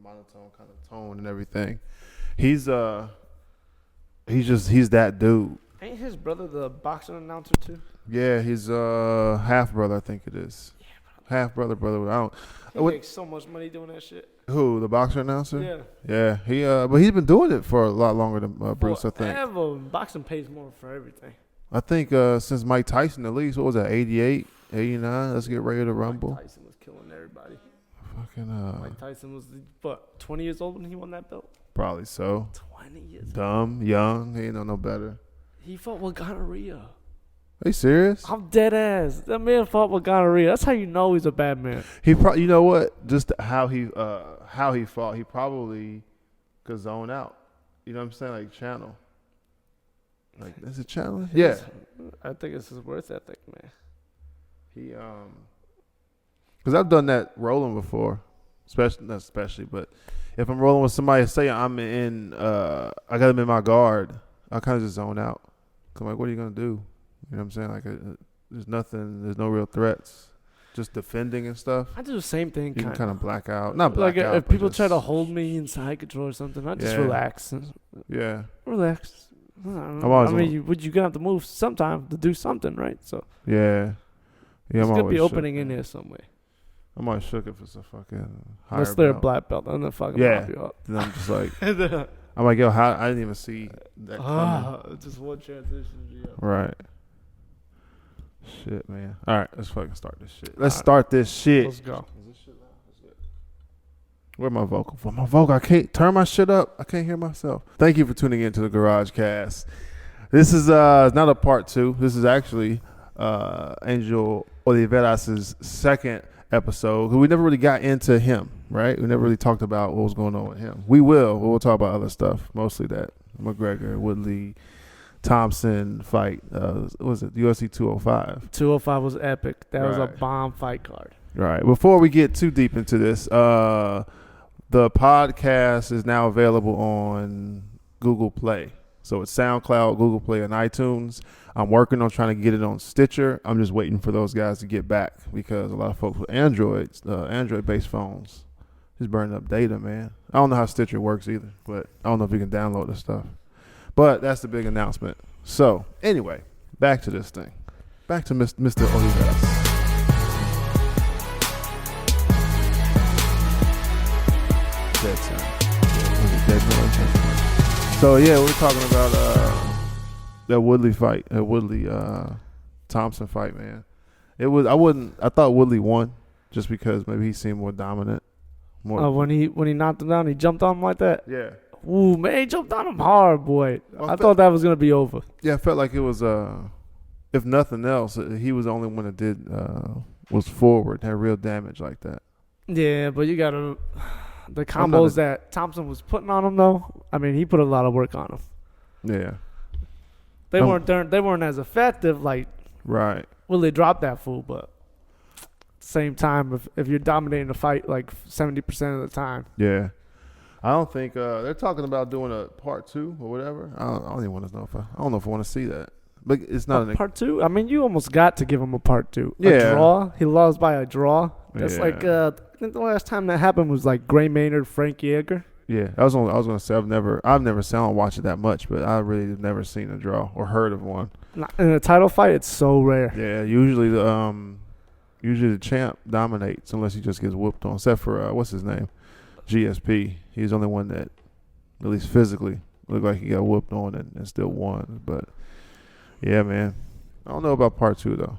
monotone kind of tone and everything. He's that dude. Ain't his brother the boxing announcer too? Yeah, his half brother, I think it is. Half brother. I don't. He makes so much money doing that shit. Who, the boxer announcer? Yeah. Yeah, but he's been doing it for a lot longer than Bruce, I think. Boxing pays more for everything. I think since Mike Tyson, at least, what was that, 88, 89? Let's get ready to rumble. Mike Tyson was killing everybody. Fucking Mike Tyson was, 20 years old when he won that belt? Probably so. 20 years Dumb, young, he ain't know no better. He fought with gonorrhea. Are you serious? I'm dead ass. That man fought with gonorrhea. That's how you know he's a bad man. You know what? Just how he fought. He probably could zone out. You know what I'm saying? Like channel. Like, is it channel? Yeah. I think it's his worth ethic, man. He because I've done that rolling before, not especially, but if I'm rolling with somebody, say I'm in, I got him in my guard, I kind of just zone out. I'm like, what are you gonna do? You know what I'm saying? Like, there's nothing, there's no real threats, just defending and stuff. I do the same thing. You can kind of black out, not black out. Like if people try to hold me in side control or something, I just relax. Yeah. Relax. You gonna have to move sometime to do something, right? So yeah. There's gonna be opening in there somewhere. I'm always shook if it's a fucking higher unless they're belt. a black belt, then they'll fucking pop you up. Then I'm just like, I'm like, yo, how I didn't even see that coming. Just one transition. Yeah. Right. Shit, man. All right, let's fucking start this shit. Let's start this shit. Let's go. Is this shit loud? Where's my vocal? For my vocal, I can't turn my shit up. I can't hear myself. Thank you for tuning in to the Garage Cast. This is not a part 2. This is actually Angel Oliveras' second episode. We never really got into him, right? We never really talked about what was going on with him. We'll talk about other stuff, mostly that McGregor, Woodley, Thompson fight. What was it? UFC 205. 205 was epic. That was a bomb fight card. Right. Before we get too deep into this, the podcast is now available on Google Play. So it's SoundCloud, Google Play, and iTunes. I'm working on trying to get it on Stitcher. I'm just waiting for those guys to get back because a lot of folks with Android-based phones, just burning up data, man. I don't know how Stitcher works either, but I don't know if you can download the stuff. But that's the big announcement. So anyway, back to this thing. Back to Mr. Oliveras. Dead sound. So yeah, we're talking about that Woodley fight, that Woodley Thompson fight, man. I thought Woodley won just because maybe he seemed more dominant. When he knocked him down, he jumped on him like that. Yeah. Ooh, man, he jumped on him hard, boy. I thought that was gonna be over. Yeah, I felt like it was. If nothing else, he was the only one that did was forward, had real damage like that. Yeah, but you gotta the combos that Thompson was putting on him though. I mean, he put a lot of work on him. Yeah. They weren't as effective. Like right. Well, they dropped that fool, but at the same time, if you're dominating the fight like 70% of the time. Yeah. I don't think they're talking about doing a part 2 or whatever. I don't even want to know I don't know if I want to see that. But it's not part 2. I mean, you almost got to give him a part 2. Yeah. A draw. He lost by a draw. That's I think the last time that happened was like Gray Maynard, Frank Yeager. Yeah, I was gonna say I've never seen, I don't watch it that much, but I really have never seen a draw or heard of one. In a title fight, it's so rare. Yeah, usually the champ dominates unless he just gets whooped on. Except for what's his name, GSP. He's the only one that, at least physically, looked like he got whooped on and still won. But yeah, man, I don't know about part 2 though.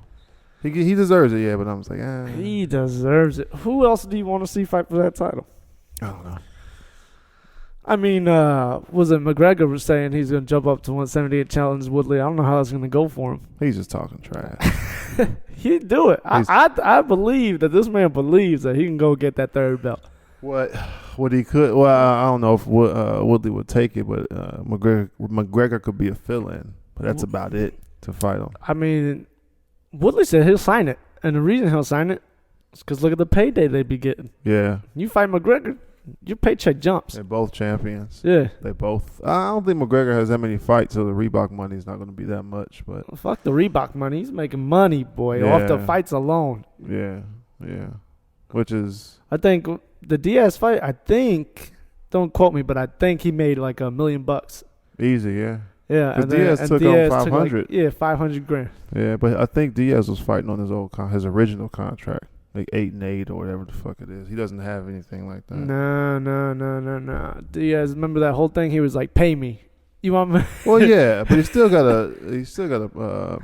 He deserves it, yeah, but I'm just like, He deserves it. Who else do you want to see fight for that title? I don't know. I mean, was it McGregor was saying he's going to jump up to 178 challenge Woodley? I don't know how that's going to go for him. He's just talking trash. He'd do it. I believe that this man believes that he can go get that third belt. What he could? Well, I don't know if Woodley would take it, but McGregor could be a fill-in. But that's about it to fight him. I mean, Woodley said he'll sign it, and the reason he'll sign it is because look at the payday they'd be getting. Yeah. You fight McGregor, your paycheck jumps. They're both champions. Yeah. They both. I don't think McGregor has that many fights, so the Reebok money is not going to be that much. But well, fuck the Reebok money. He's making money, boy, off the fights alone. Yeah, yeah. Which is, I think the Diaz fight, I think, don't quote me, but I think he made like $1 million. Easy, yeah. Yeah, Because Diaz took on 500. Yeah, 500 grand. Yeah, but I think Diaz was fighting on his original contract, like 8-8 or whatever the fuck it is. He doesn't have anything like that. No. Diaz, remember that whole thing? He was like, "Pay me." You want me? Well, yeah, but he's still got a.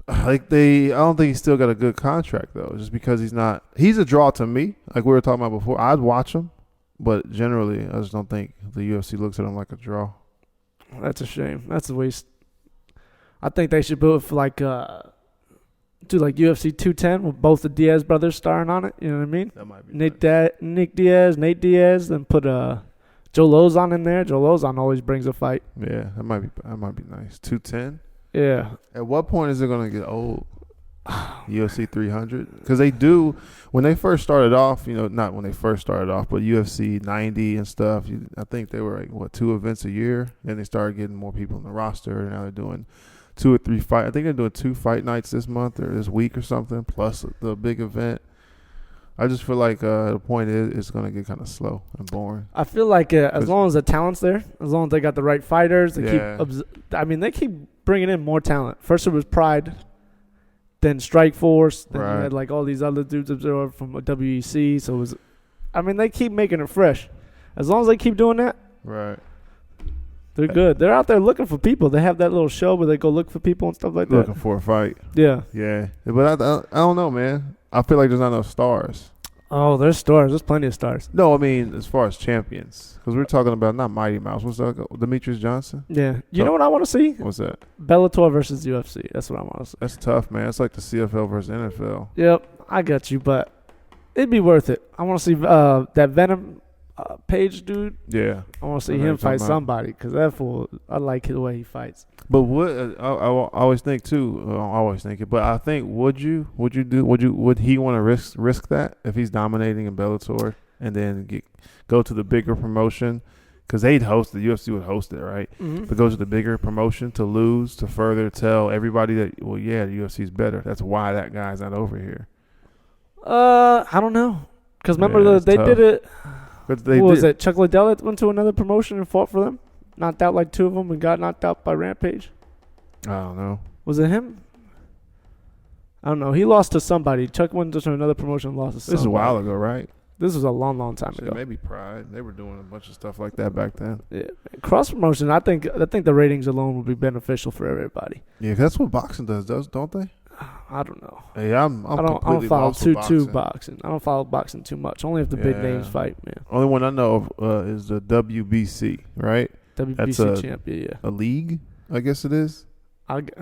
I don't think he's still got a good contract though. Just because he's a draw to me. Like we were talking about before, I'd watch him, but generally, I just don't think the UFC looks at him like a draw. That's a shame. That's a waste. I think they should do like UFC 210 with both the Diaz brothers starring on it. You know what I mean? That might be Nate Diaz, then put Joe Lozon in there. Joe Lozon always brings a fight. Yeah, that might be nice. 210. Yeah. At what point is it gonna get old? UFC 300, because they do when they first started off. Not when they first started off, but UFC 90 and stuff. I think they were like 2 events a year. Then they started getting more people on the roster. And now they're doing 2 or 3 fight. I think they're doing 2 fight nights this month or this week or something, plus the big event. I just feel like the point is it's gonna get kind of slow and boring. I feel like as long as the talent's there, as long as they got the right fighters, they keep bringing in more talent. First it was Pride. Then Strike Force. Then you had like all these other dudes absorbed from WEC. So it was, they keep making it fresh. As long as they keep doing that, right? They're good. They're out there looking for people. They have that little show where they go look for people and stuff like that. Looking for a fight. Yeah. Yeah, but I don't know, man. I feel like there's not enough stars. Oh, there's stars. There's plenty of stars. No, I mean as far as champions, because we're talking about not Mighty Mouse. What's that? Demetrius Johnson. Yeah. You know what I want to see? What's that? Bellator versus UFC. That's what I want to see. That's tough, man. It's like the CFL versus NFL. Yep, I got you, but it'd be worth it. I want to see that Venom Page dude. Yeah. I want to see him fight somebody because that fool. I like the way he fights. But what I always think too. I always think it, but I think would he want to risk that if he's dominating in Bellator and then go to the bigger promotion? Because they'd host the UFC would host it, right? Mm-hmm. But go to the bigger promotion to lose to further tell everybody that the UFC's better. That's why that guy's not over here. I don't know. Because remember they tough. did it. But was it Chuck Liddell that went to another promotion and fought for them? Knocked out like 2 of them and got knocked out by Rampage. I don't know. Was it him? I don't know. He lost to somebody. Chuck went to another promotion and lost to somebody. This is a while ago, right? This was a long, long time ago. Maybe Pride. They were doing a bunch of stuff like that back then. Yeah, cross promotion. I think the ratings alone would be beneficial for everybody. Yeah, that's what boxing does, don't they? I don't know. Hey, I don't follow too boxing. I don't follow boxing too much. Only if the big names fight, man. Only one I know of is the WBC, right? WBC champ, yeah. A league, I guess it is. I don't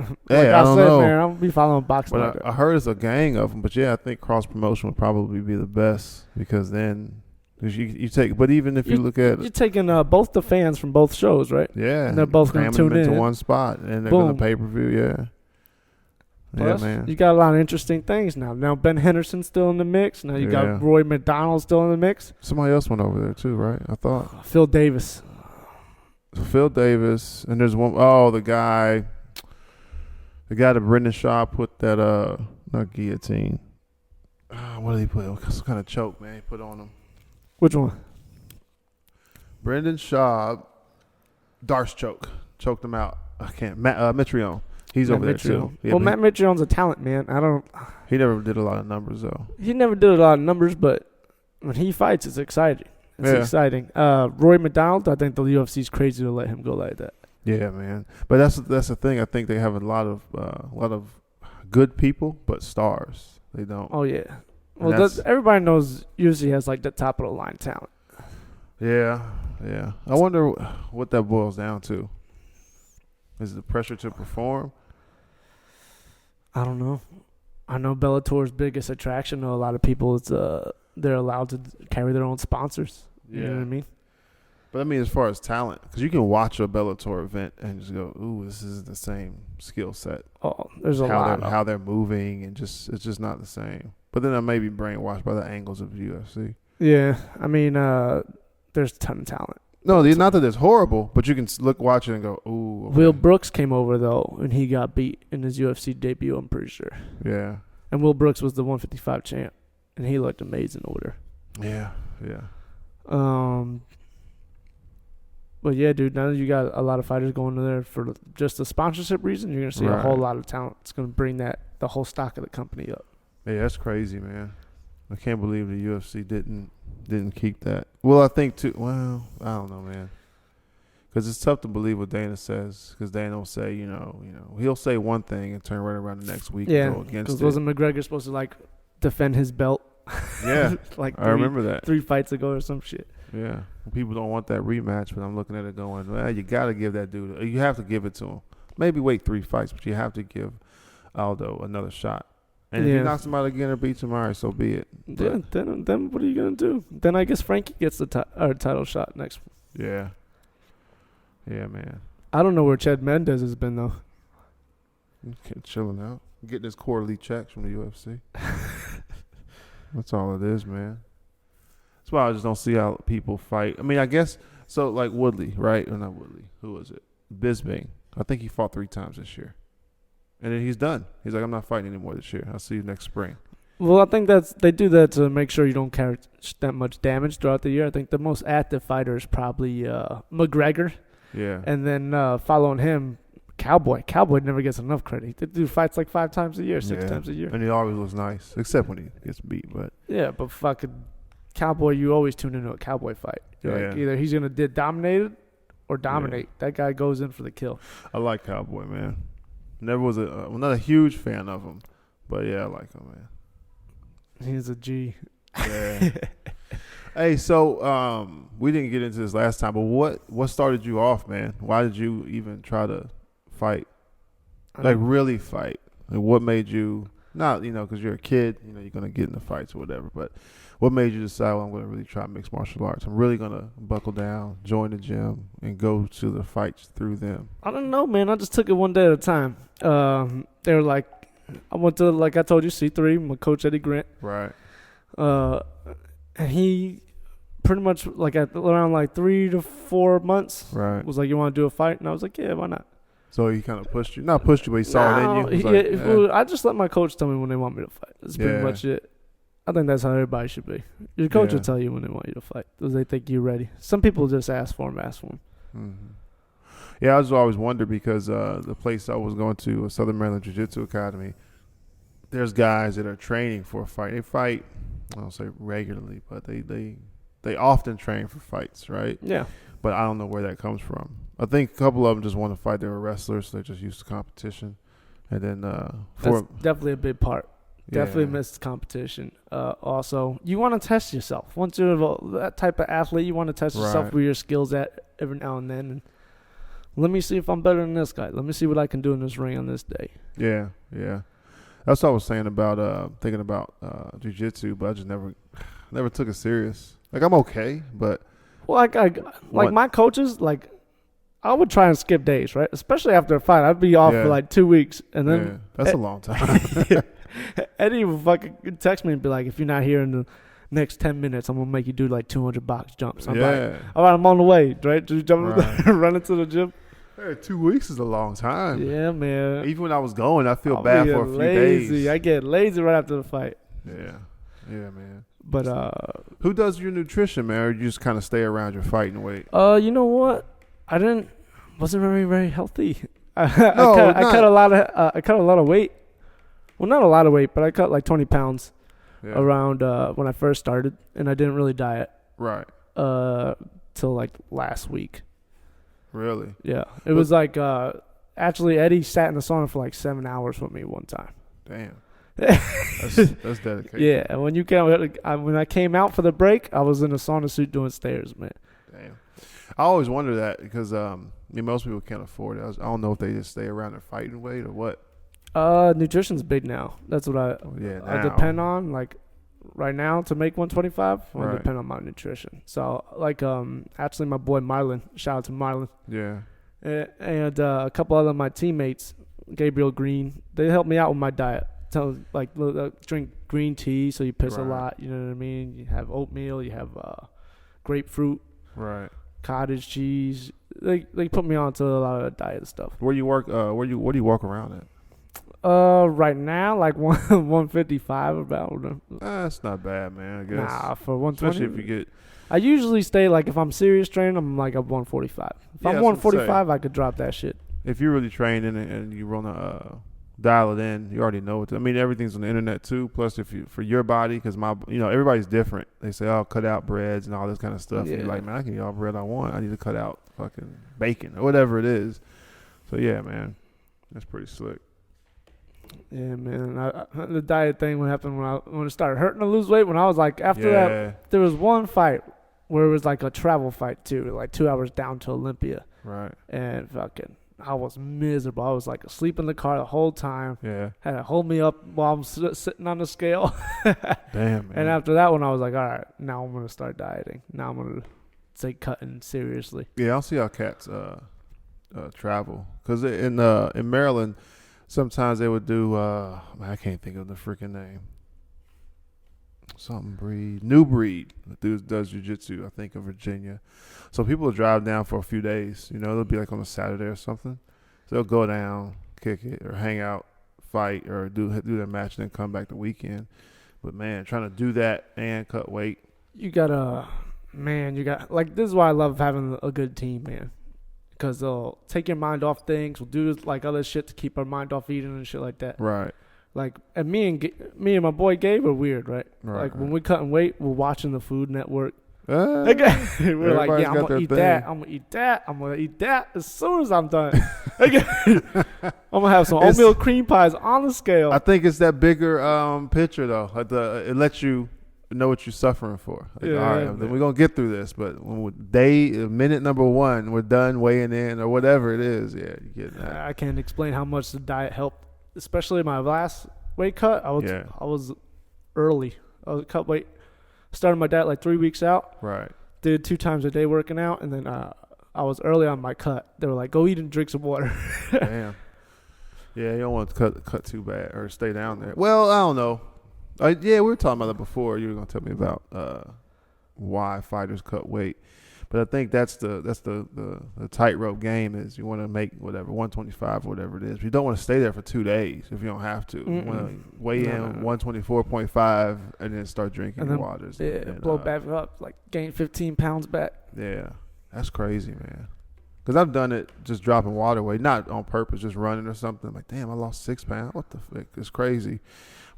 know. Man, I don't be following boxing. But I heard it's a gang of them. But yeah, I think cross promotion would probably be the best because then you take. But even if you look at you're taking both the fans from both shows, right? Yeah, and they're both going to tune into one spot, and they're going to pay per view. Yeah. Plus, yeah, man. You got a lot of interesting things now. Now Ben Henderson's still in the mix. Now you got Roy McDonald still in the mix. Somebody else went over there too, right? I thought Phil Davis. Phil Davis, and there's one. Oh, the guy that Brendan Shaw put that not guillotine. What did he put? Some kind of choke, man. He put on him. Which one? Brendan Shaw, Darce choked him out. I can't. Mitrione. He's over there too. Yeah, Matt Mitrione's a talent, man. He never did a lot of numbers though. He never did a lot of numbers, but when he fights, it's exciting. It's exciting. Roy McDonald, I think the UFC's crazy to let him go like that. Yeah, man. But that's the thing. I think they have a lot of good people, but stars. They don't. Oh yeah. Well, everybody knows UFC has like the top of the line talent. Yeah. I wonder what that boils down to. Is it the pressure to perform? I don't know. I know Bellator's biggest attraction to a lot of people is they're allowed to carry their own sponsors. You know what I mean? But I mean, as far as talent, because you can watch a Bellator event and just go, "Ooh, this is the same skill set." Oh, there's a lot. How they're moving and it's just not the same. But then I may be brainwashed by the angles of UFC. Yeah, I mean, there's a ton of talent. No, not that it's horrible, but you can watch it and go, "Ooh." Okay. Will Brooks came over though, and he got beat in his UFC debut. I'm pretty sure. Yeah. And Will Brooks was the 155 champ, and he looked amazing over there. Yeah. But yeah, dude, now that you got a lot of fighters going in there for just the sponsorship reason, you're gonna see a whole lot of talent. It's gonna bring the whole stock of the company up. Yeah, that's crazy, man. I can't believe the UFC didn't keep that. Well, I think too. Well, I don't know, man. Because it's tough to believe what Dana says. Because Dana will say, he'll say one thing and turn right around the next week and go against it. Because wasn't McGregor supposed to defend his belt? Yeah, I remember that 3 fights ago or some shit. Yeah, people don't want that rematch, but I'm looking at it going, well, you got to give that dude. You have to give it to him. Maybe wait 3 fights, but you have to give Aldo another shot. And if he knocks him out again or beats him, all right, so be it. But then what are you gonna do? Then I guess Frankie gets the title shot next. Yeah, man. I don't know where Chad Mendes has been though. Chilling out, getting his quarterly checks from the UFC. That's all it is, man. That's why I just don't see how people fight. I mean, I guess so. Like Woodley, right? Or not Woodley? Who was it? Bisbing. I think he fought 3 times this year, and then he's done. He's like, I'm not fighting anymore this year. I'll see you next spring. Well, I think they do that to make sure you don't carry that much damage throughout the year. I think the most active fighter is probably McGregor. Yeah. And then following him, Cowboy. Cowboy never gets enough credit. They do fights like 5 times a year, 6 times a year. And he always looks nice, except when he gets beat. But yeah, but fucking Cowboy, you always tune into a Cowboy fight. Like either he's going to get dominated or dominate. Yeah. That guy goes in for the kill. I like Cowboy, man. Never was not a huge fan of him. But yeah, I like him, man. He's a G. Yeah. Hey, so we didn't get into this last time, but what started you off, man? Why did you even try to fight? Like really fight? Like what made you not, because you're a kid, you're going to get into fights or whatever, but what made you decide, well, I'm going to really try mixed martial arts? I'm really going to buckle down, join the gym, and go to the fights through them. I don't know, man. I just took it one day at a time. They were like, I went to, like I told you, C3, my coach Eddie Grant. Right. And he pretty much, like at around like 3 to 4 months, right, was like, you want to do a fight? And I was like, yeah, why not? So he kind of pushed you. Not pushed you, but he saw it in you. I just let my coach tell me when they want me to fight. That's pretty much it. I think that's how everybody should be. Your coach will tell you when they want you to fight, because they think you're ready. Some people just ask for him. Mm-hmm. Yeah, I just always wondered because the place I was going to, Southern Maryland Jiu-Jitsu Academy, there's guys that are training for a fight. They fight, I don't say regularly, but they often train for fights, right? Yeah. But I don't know where that comes from. I think a couple of them just want to fight. They were wrestlers, so they're just used to competition. And then that's definitely a big part. Definitely missed competition. Also, you want to test yourself. Once you're that type of athlete, you want to test yourself where your skills at every now and then. And let me see if I'm better than this guy. Let me see what I can do in this ring on this day. Yeah. That's what I was saying about thinking about jiu-jitsu, but I just never took it serious. Like I'm okay, but my coaches, like I would try and skip days, right? Especially after a fight, I'd be off for like 2 weeks, and then that's a long time. Eddie would fucking text me and be like, "If you're not here in the next 10 minutes, I'm gonna make you do like 200 box jumps." I'm like, "All right, I'm on the way." Right? Just running to the gym. Hey, 2 weeks is a long time. Yeah, man. Even when I was going, I feel bad for a few days. I get lazy right after the fight. Yeah, man. But who does your nutrition, man? Or you just kind of stay around your fighting weight? You know what? Wasn't very, very healthy. I cut a lot of weight. Well, not a lot of weight, but I cut like 20 pounds around when I first started, and I didn't really diet. Right. Till like last week. Really? Yeah. It was like actually Eddie sat in the sauna for like 7 hours with me one time. Damn. That's dedication. Yeah, and when I came out for the break, I was in a sauna suit doing stairs, man. Damn. I always wonder that because most people can't afford it. I don't know if they just stay around their fighting weight or what. Nutrition's big now. That's what I depend on. Like right now to make 125, I depend on my nutrition. So like actually my boy Marlon, shout out to Marlon. Yeah. And a couple other of my teammates, Gabriel Green, they helped me out with my diet. So like drink green tea so you piss a lot. You know what I mean? You have oatmeal. You have grapefruit. Right. Cottage cheese. They put me onto a lot of diet stuff. Where do you work around at? Right now, like 155 about. That's not bad, man. I guess. Nah, for 120. Especially if you get. I usually stay like if I'm serious training, I'm like up 145. If I'm 145, I could drop that shit. If you're really training and you want to dial it in, you already know what. I mean, everything's on the internet too. Plus, if you for your body, because everybody's different. They say, "Oh, cut out breads and all this kind of stuff." Yeah. And you're like, man, I can eat all bread I want. I need to cut out fucking bacon or whatever it is. So yeah, man, that's pretty slick. Yeah, man. The diet thing would happen when it started hurting to lose weight. When I was like, after that, there was one fight where it was like a travel fight too, like 2 hours down to Olympia. Right. And fucking, I was miserable. I was like asleep in the car the whole time. Yeah. Had to hold me up while I'm sitting on the scale. Damn, man. And after that one, I was like, all right, now I'm going to start dieting. Now I'm going to say cutting seriously. Yeah, I'll see how cats travel. Because in Maryland, sometimes they would do, I can't think of the freaking name. New breed. The dude does jiu-jitsu, I think, in Virginia. So people will drive down for a few days. It'll be like on a Saturday or something. So they'll go down, kick it, or hang out, fight, or do their match, and then come back the weekend. But, man, trying to do that and cut weight. You got like, this is why I love having a good team, man. Because they'll take your mind off things. We'll do like other shit to keep our mind off eating and shit like that. Right. Like, and me and my boy Gabe are weird, right? Like, when we're cutting weight, we're watching the Food Network. We're like, yeah, I'm going to eat that. I'm going to eat that. I'm going to eat that as soon as I'm done. I'm going to have some oatmeal cream pies on the scale. I think it's that bigger picture, though. It lets you know what you're suffering for. Like, all right, then we're going to get through this. But when minute number 1, we're done weighing in or whatever it is. Yeah, you get that. I can't explain how much the diet helped. Especially my last weight cut, I was early. I was cut weight. Started my diet like 3 weeks out. Right. Did 2 times a day working out, and then I was early on my cut. They were like, "Go eat and drink some water." Damn. Yeah, you don't want to cut too bad or stay down there. Well, I don't know. We were talking about that before. You were gonna tell me about why fighters cut weight. But I think that's the tightrope game is you want to make whatever 125 or whatever it is. You don't want to stay there for 2 days if you don't have to. You want to weigh in 124.5 and then start drinking your waters. Yeah, blow back up, like gain 15 pounds back. Yeah, that's crazy, man. Because I've done it just dropping water weight, not on purpose, just running or something. I'm like, damn, I lost 6 pounds. What the fuck? It's crazy.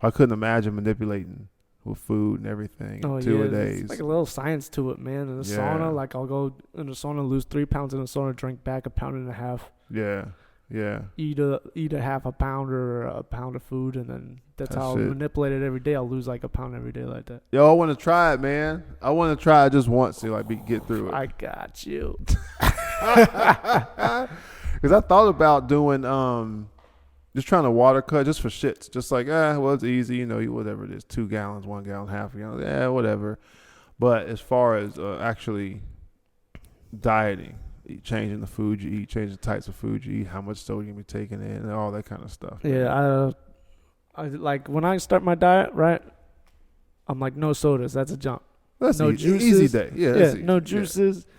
I couldn't imagine manipulating with food and everything. 2 days. It's like a little science to it, man. In the sauna, like I'll go in the sauna, lose 3 pounds in the sauna, drink back 1.5 pounds. Yeah. Eat a half a pound or a pound of food, and then that's how I'll manipulate it every day. I'll lose like 1 pound every day like that. Yo, I want to try it, man. I want to try it just once to get through it. I got you. Because I thought about doing just trying to water cut just for shits. Just like, it's easy, eat whatever it is, 2 gallons, 1 gallon, half a gallon, whatever. But as far as actually dieting, changing the food you eat, changing the types of food you eat, how much sodium you're taking in, and all that kind of stuff. Yeah, I like when I start my diet, right? I'm like, no sodas. That's a jump. That's no juices. Easy day. Yeah, no juices. Yeah.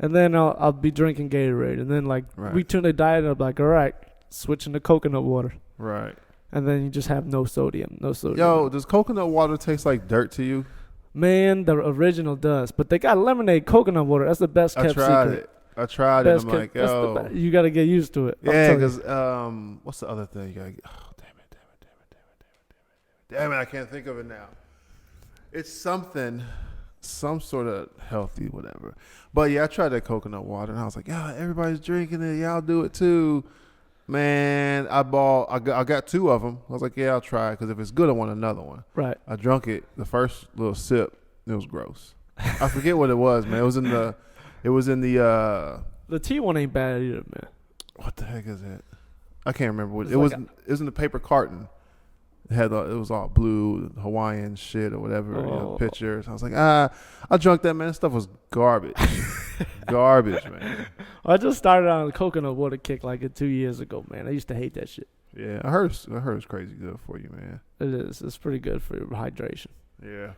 And then I'll be drinking Gatorade. And then week 2 in the diet, I'll be like, all right, switching to coconut water. Right. And then you just have no sodium. Yo, does coconut water taste like dirt to you? Man, the original does. But they got lemonade coconut water. That's the best kept secret. I tried it. I'm like, yo. You got to get used to it. Yeah, because what's the other thing you got to get? Oh, damn it. I can't think of it now. It's some sort of healthy whatever. But, yeah, I tried that coconut water, and I was like, yeah, everybody's drinking it. Yeah, I'll do it too. Man, I got 2 of them. I was like, yeah, I'll try it because if it's good, I want another one. Right. I drunk it. The first little sip, it was gross. I forget what it was, man. It was in the tea one ain't bad either, man. What the heck is it? I can't remember what it was. It was in the paper carton. It was all blue Hawaiian shit or whatever, pictures. I was like, I drunk that, man. That stuff was garbage. Garbage, man. I just started on the coconut water kick 2 years ago, man. I used to hate that shit. Yeah, I heard it's crazy good for you, man. It is. It's pretty good for your hydration. Yeah.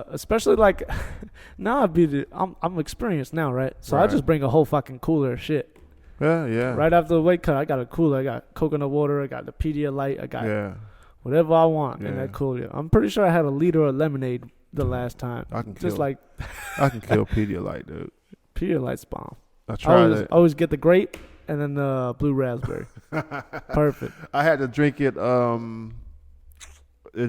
Especially now I'm experienced now, right? So I just bring a whole fucking cooler of shit. Yeah. Right after the weight cut, I got a cooler. I got coconut water. I got the Pedialyte. I got whatever I want in that cooler. I'm pretty sure I had a liter of lemonade the last time. I can kill Pedialyte, dude. Pedialyte's bomb. I tried it. I always get the grape and then the blue raspberry. Perfect. I had to drink it in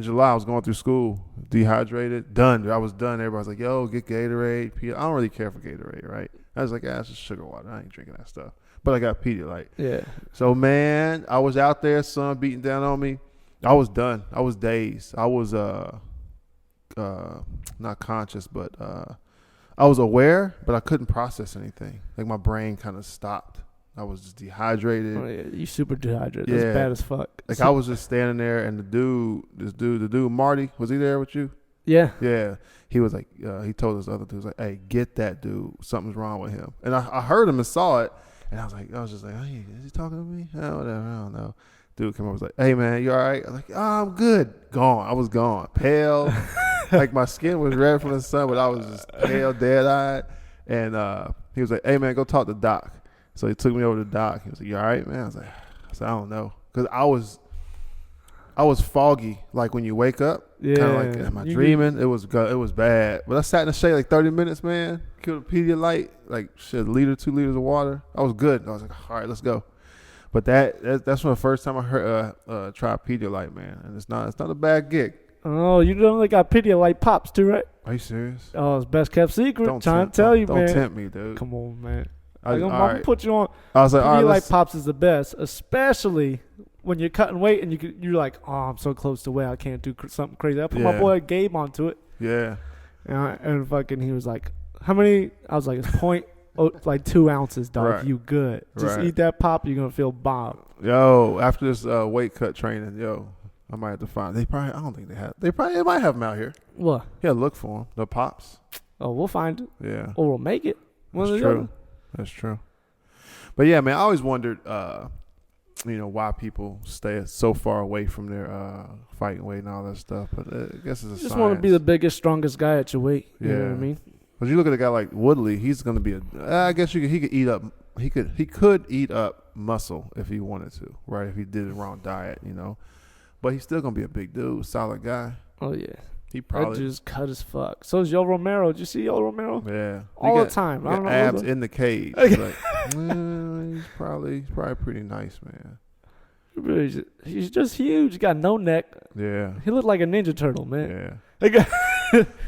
July. I was going through school, dehydrated, done. I was done. Everybody was like, yo, get Gatorade. I don't really care for Gatorade, right? I was like, it's just sugar water. I ain't drinking that stuff. But I got Pedialyte. Yeah. So, man, I was out there, sun beating down on me. I was done. I was dazed. I was not conscious, but I was aware, but I couldn't process anything. Like my brain kind of stopped. I was just dehydrated. Oh, yeah. You super dehydrated. That's bad as fuck. Like I was just standing there, and the dude, Marty, was he there with you? Yeah. Yeah. He was like, he told us other dudes like, hey, get that dude. Something's wrong with him. And I heard him and saw it, and I was just like, hey, is he talking to me? Oh, whatever. I don't know. Dude came over, was like, hey man, you all right? I was like, I'm good. Gone. I was gone. Pale. Like my skin was red from the sun, but I was just pale, dead-eyed. And he was like, hey man, go talk to Doc. So he took me over to Doc. He was like, you all right, man? I was like, I don't know. Because I was foggy, like when you wake up. Yeah. Kind of like, am I dreaming? It was bad. But I sat in the shade like 30 minutes, man. Killed a Pedialyte, like shit, 2 liters of water. I was good. I was like, all right, let's go. But that's the first time I heard tried Pedialyte, man. And it's not a bad gig. Oh, you only got Pedialyte pops too, right? Are you serious? Oh, it's best kept secret. Trying to tell you, man. Don't tempt me, dude. Come on, man. I'm gonna put you on. I was like, Pedialyte pops is the best, especially when you're cutting weight and you're like, oh, I'm so close to weight, I can't do something crazy. I put my boy Gabe onto it. Yeah. And fucking, he was like, how many? I was like, it's like 2 ounces, dog. Right. You good? Just eat that pop. You're gonna feel bomb. Yo, after this weight cut training, I might have to find. I don't think they have. They might have them out here. What? Yeah, look for them. The pops. Oh, we'll find it. Yeah. Or we'll make it. That's true. That's true. But yeah, man, I always wondered, why people stay so far away from their fighting weight and all that stuff. But I guess it's a just want to be the biggest, strongest guy at your weight. You know what I mean? But you look at a guy like Woodley, he's going to be I guess he could eat up. He could eat up muscle if he wanted to, right? If he did the wrong diet, But he's still going to be a big dude, solid guy. Oh yeah. He probably that just cut as fuck. So is Yo Romero. Did you see Yo Romero? Yeah, all the time. I don't know. Abs in the cage. Like, he's probably pretty nice, man. He's just huge. He got no neck. Yeah, he looked like a Ninja Turtle, man. Yeah.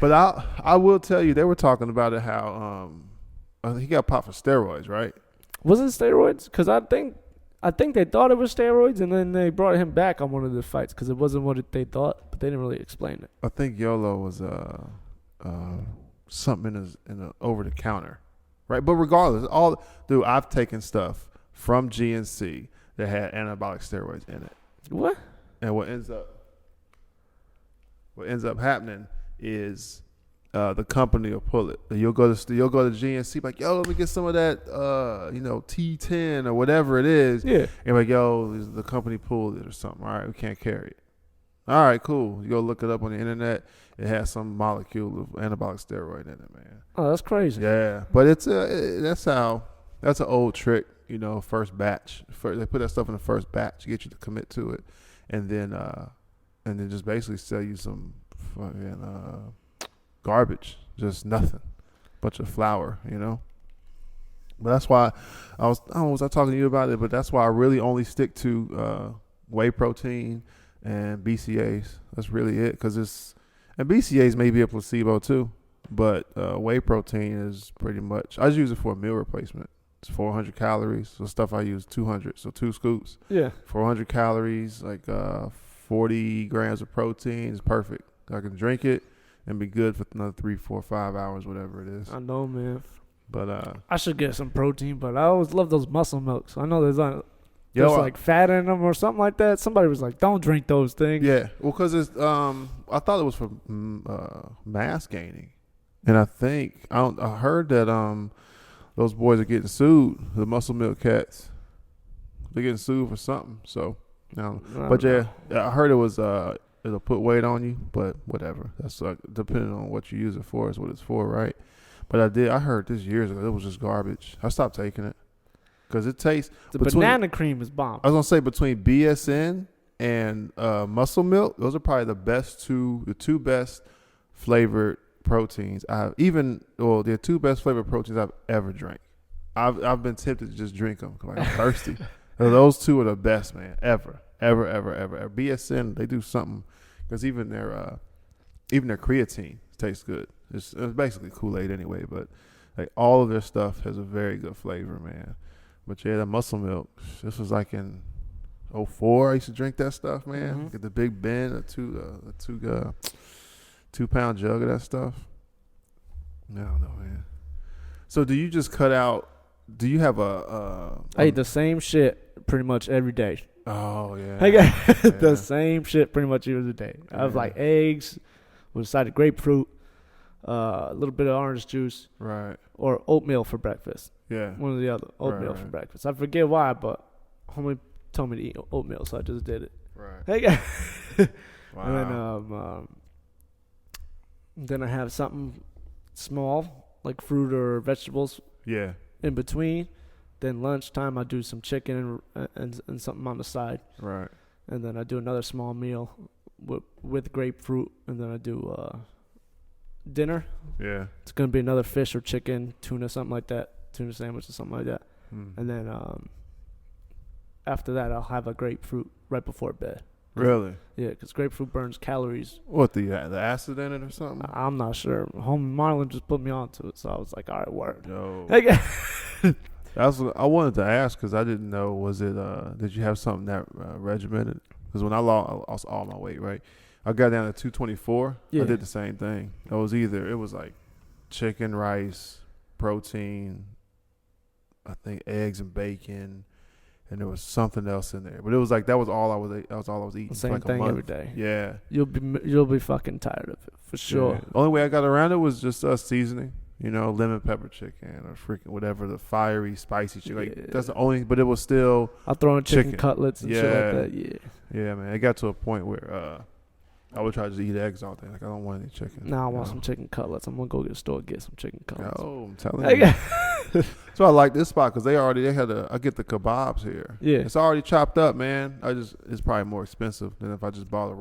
But I will tell you, they were talking about it how he got popped for steroids, right? Was it steroids? Because I think they thought it was steroids, and then they brought him back on one of the fights because it wasn't what they thought, but they didn't really explain it. I think YOLO was something in the over the counter, right? But regardless, I've taken stuff from GNC that had anabolic steroids in it. What? And what ends up happening is the company will pull it. You'll go to GNC like, yo, let me get some of that T10 or whatever it is. Yeah. And like, yo, the company pulled it or something. All right, we can't carry it. All right, cool. You go look it up on the internet. It has some molecule of anabolic steroid in it, man. Oh, that's crazy. Yeah, but that's an old trick. First batch. They put that stuff in the first batch to get you to commit to it, and then just basically sell you some fucking garbage, just nothing, bunch of flour, But that's why was I talking to you about it? But that's why I really only stick to whey protein and BCAAs. That's really it, and BCAAs may be a placebo too, but whey protein is pretty much. I just use it for a meal replacement. It's 400 calories. So stuff I use 200, so 2 scoops. Yeah. 400 calories, like 40 grams of protein is perfect. I can drink it and be good for another 3, 4, 5 hours, whatever it is. I know, man. But I should get some protein, but I always love those muscle milks. I know there's like fat in them or something like that. Somebody was like, don't drink those things. Yeah. Well, because it's I thought it was for mass gaining. And I heard that those boys are getting sued, the muscle milk cats. They're getting sued for something. So, but yeah, I heard it was it'll put weight on you, but whatever. That's depending on what you use it for is what it's for, right? But I heard this years ago. It was just garbage. I stopped taking it because it tastes. The banana cream is bomb. I was gonna say between BSN and Muscle Milk, those are probably the two best flavored proteins they're the two best flavored proteins I've ever drank. I've been tempted to just drink them because I'm thirsty. So those two are the best, man, ever. BSN, they do something because even their creatine tastes good. It's basically Kool-Aid anyway, but like all of their stuff has a very good flavor, man. But yeah, the Muscle Milk, this was like in 2004. I used to drink that stuff, man. Mm-hmm. Get the big bin, a 2-pound jug of that stuff. I don't know, man. So do you just cut out? Do you have I eat the same shit pretty much every day. Oh yeah. I got the same shit pretty much every day. I have like eggs with a side of grapefruit, a little bit of orange juice, right, or oatmeal for breakfast. Yeah, one or the other. Oatmeal for breakfast. I forget why, but homie told me to eat oatmeal, so I just did it. Right. Wow. And then I have something small like fruit or vegetables. Yeah. In between. Then lunchtime I do some chicken and something on the side. Right. And then I do another small meal with grapefruit, and then I do dinner. Yeah. It's gonna be another fish or chicken, tuna, something like that, tuna sandwich or something like that. And then after that I'll have a grapefruit right before bed. Really? Yeah, because grapefruit burns calories. What, the acid in it or something? I'm not sure. Homie Marlon just put me onto it, so I was like, all right, word. Yo. I wanted to ask because I didn't know. Was it? Did you have something that regimented? Because when I lost all my weight, right, I got down to 224. Yeah. I did the same thing. It was like chicken, rice, protein, I think eggs and bacon, and there was something else in there. But it was like that was all I was eating. Same for like thing a month. every day. Yeah. You'll be fucking tired of it for sure. Yeah. The only way I got around it was just seasoning. You know, lemon pepper chicken or freaking whatever, the fiery, spicy chicken. Like, that's the only, but it was still. I'll throw in chicken cutlets and shit like that. Yeah. Yeah, man. It got to a point where I would try to just eat eggs all day. Like, I don't want any chicken. Now I want some chicken cutlets. I'm going to go to the store and get some chicken cutlets. Oh, I'm telling you. So I like this spot because I get the kebabs here. Yeah. It's already chopped up, man. It's probably more expensive than if I just buy the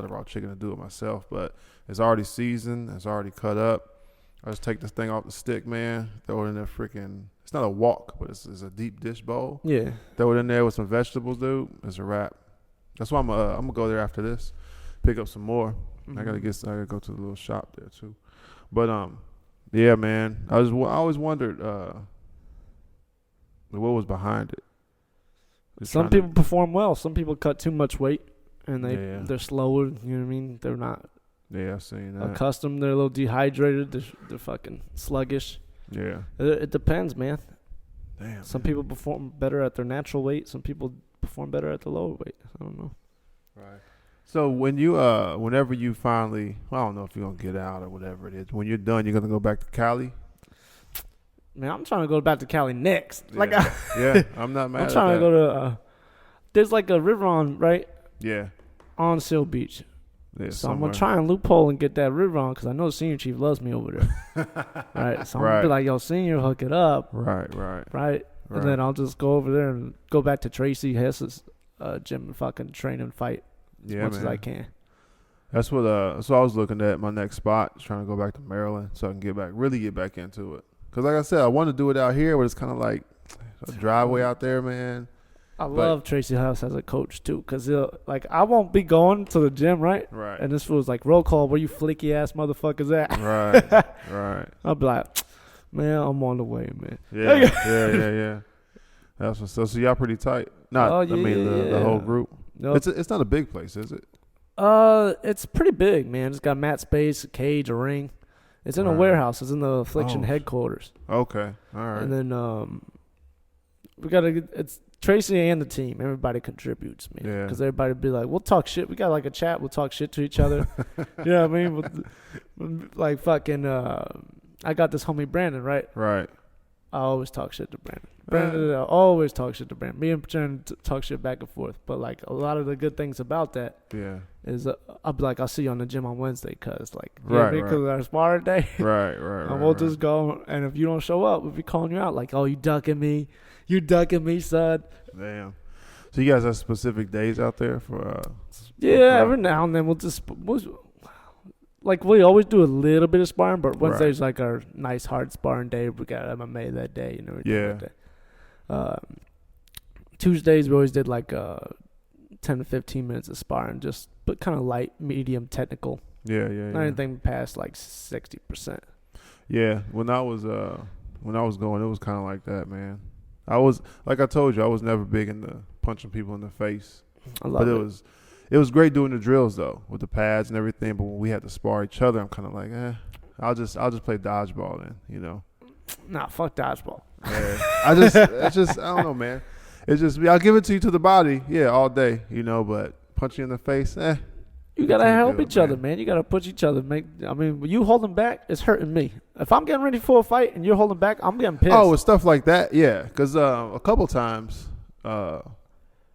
raw chicken and do it myself. But it's already seasoned. It's already cut up. I just take this thing off the stick, man. Throw it in there freaking. It's not a wok, but it's a deep dish bowl. Yeah. Throw it in there with some vegetables, dude. It's a wrap. That's why I'm gonna go there after this, pick up some more. I gotta go to the little shop there too. But yeah, man. I always wondered what was behind it. Some people perform well. Some people cut too much weight, and they're slower. You know what I mean? They're not. Yeah, I've seen that. Accustomed. They're a little dehydrated. They're fucking sluggish. Yeah. It depends, man. Damn. Some people perform better at their natural weight. Some people perform better at the lower weight. I don't know. Right. So when whenever you finally, I don't know if you're gonna get out or whatever it is. When you're done, you're gonna go back to Cali. Man, I'm trying to go back to Cali next. Yeah, I'm not mad. I'm trying to go to. There's like a river right? Yeah. On Seal Beach. Yeah, so I'm going to try and loophole and get that river on because I know Senior Chief loves me over there. Right? So I'm going to be like, yo, Senior, hook it up. Right? And then I'll just go over there and go back to Tracy Hess's gym and fucking train and fight as much as I can. That's what so I was looking at my next spot, trying to go back to Maryland so I can really get back into it. Because like I said, I want to do it out here, but it's kind of like a driveway out there, man. I love Tracy House as a coach, too, because I won't be going to the gym, right? Right. And this was like, roll call, where you flicky-ass motherfuckers at? Right. I'll be like, man, I'm on the way, man. Yeah. That's what's so y'all pretty tight. The whole group. Nope. It's not a big place, is it? It's pretty big, man. It's got mat space, a cage, a ring. It's in a warehouse. It's in the Affliction headquarters. Okay. All right. And then it's Tracy and the team. Everybody contributes, man. Yeah. Because everybody be like, we'll talk shit. We got like a chat. We'll talk shit to each other. You know what I mean? Like fucking, I got this homie Brandon, right? Right. I always talk shit to Brandon. I always talk shit to Brandon. Me and Brandon talk shit back and forth. But like a lot of the good things about that is I'll be like, I'll see you on the gym on Wednesday because because our sparring day. Right. And we'll just go. And if you don't show up, we'll be calling you out like, oh, you ducking me. You ducking me, son. Damn. So you guys have specific days out there for? Yeah, every now and then we always do a little bit of sparring, but Wednesday's like our nice hard sparring day. We got MMA that day and everything. Like that. Tuesdays we always did like 10 to 15 minutes of sparring, but kind of light, medium, technical. Yeah. Not anything past like 60%. Yeah, when I was going, it was kind of like that, man. I was, like I told you, I was never big into punching people in the face. I love it. It was great doing the drills though, with the pads and everything. But when we had to spar each other, I'm kind of like, I'll just play dodgeball then, you know. Nah, fuck dodgeball. Yeah, I don't know, man. It's just, I'll give it to you to the body, yeah, all day, you know. But punch you in the face, You gotta help each other, man. You gotta push each other. When you holding back, it's hurting me. If I'm getting ready for a fight and you're holding back, I'm getting pissed. Oh, with stuff like that, yeah. Because a couple times, two of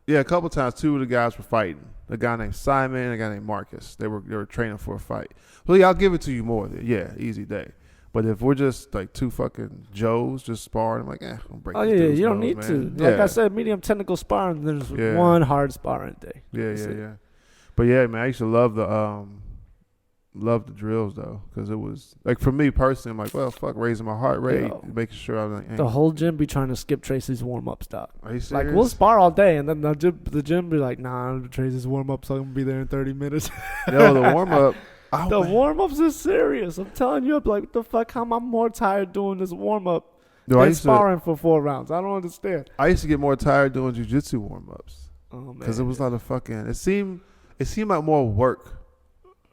the guys were fighting. A guy named Simon and a guy named Marcus. They were training for a fight. So yeah, I'll give it to you more. Yeah, easy day. But if we're just like two fucking Joes just sparring, I'm like, I'm breaking. Oh yeah, you don't need to. Like I said, medium technical sparring. There's one hard sparring day. Yeah. But yeah, man, I used to love the drills though, because it was like, for me personally, I'm like, well, fuck, raising my heart rate, making sure I'm like, the whole gym be trying to skip Tracy's warm ups, doc. Are you serious? Like, we'll spar all day, and then the gym be like, nah, Tracy's warm ups, so I'm gonna be there in 30 minutes. No, the warm up. The warm ups is serious. I'm telling you, I'm like, what the fuck? How am I more tired doing this warm up than sparring for 4 rounds? I don't understand. I used to get more tired doing jiu-jitsu warm ups. Oh man, because it was a lot of fucking. It seemed like more work,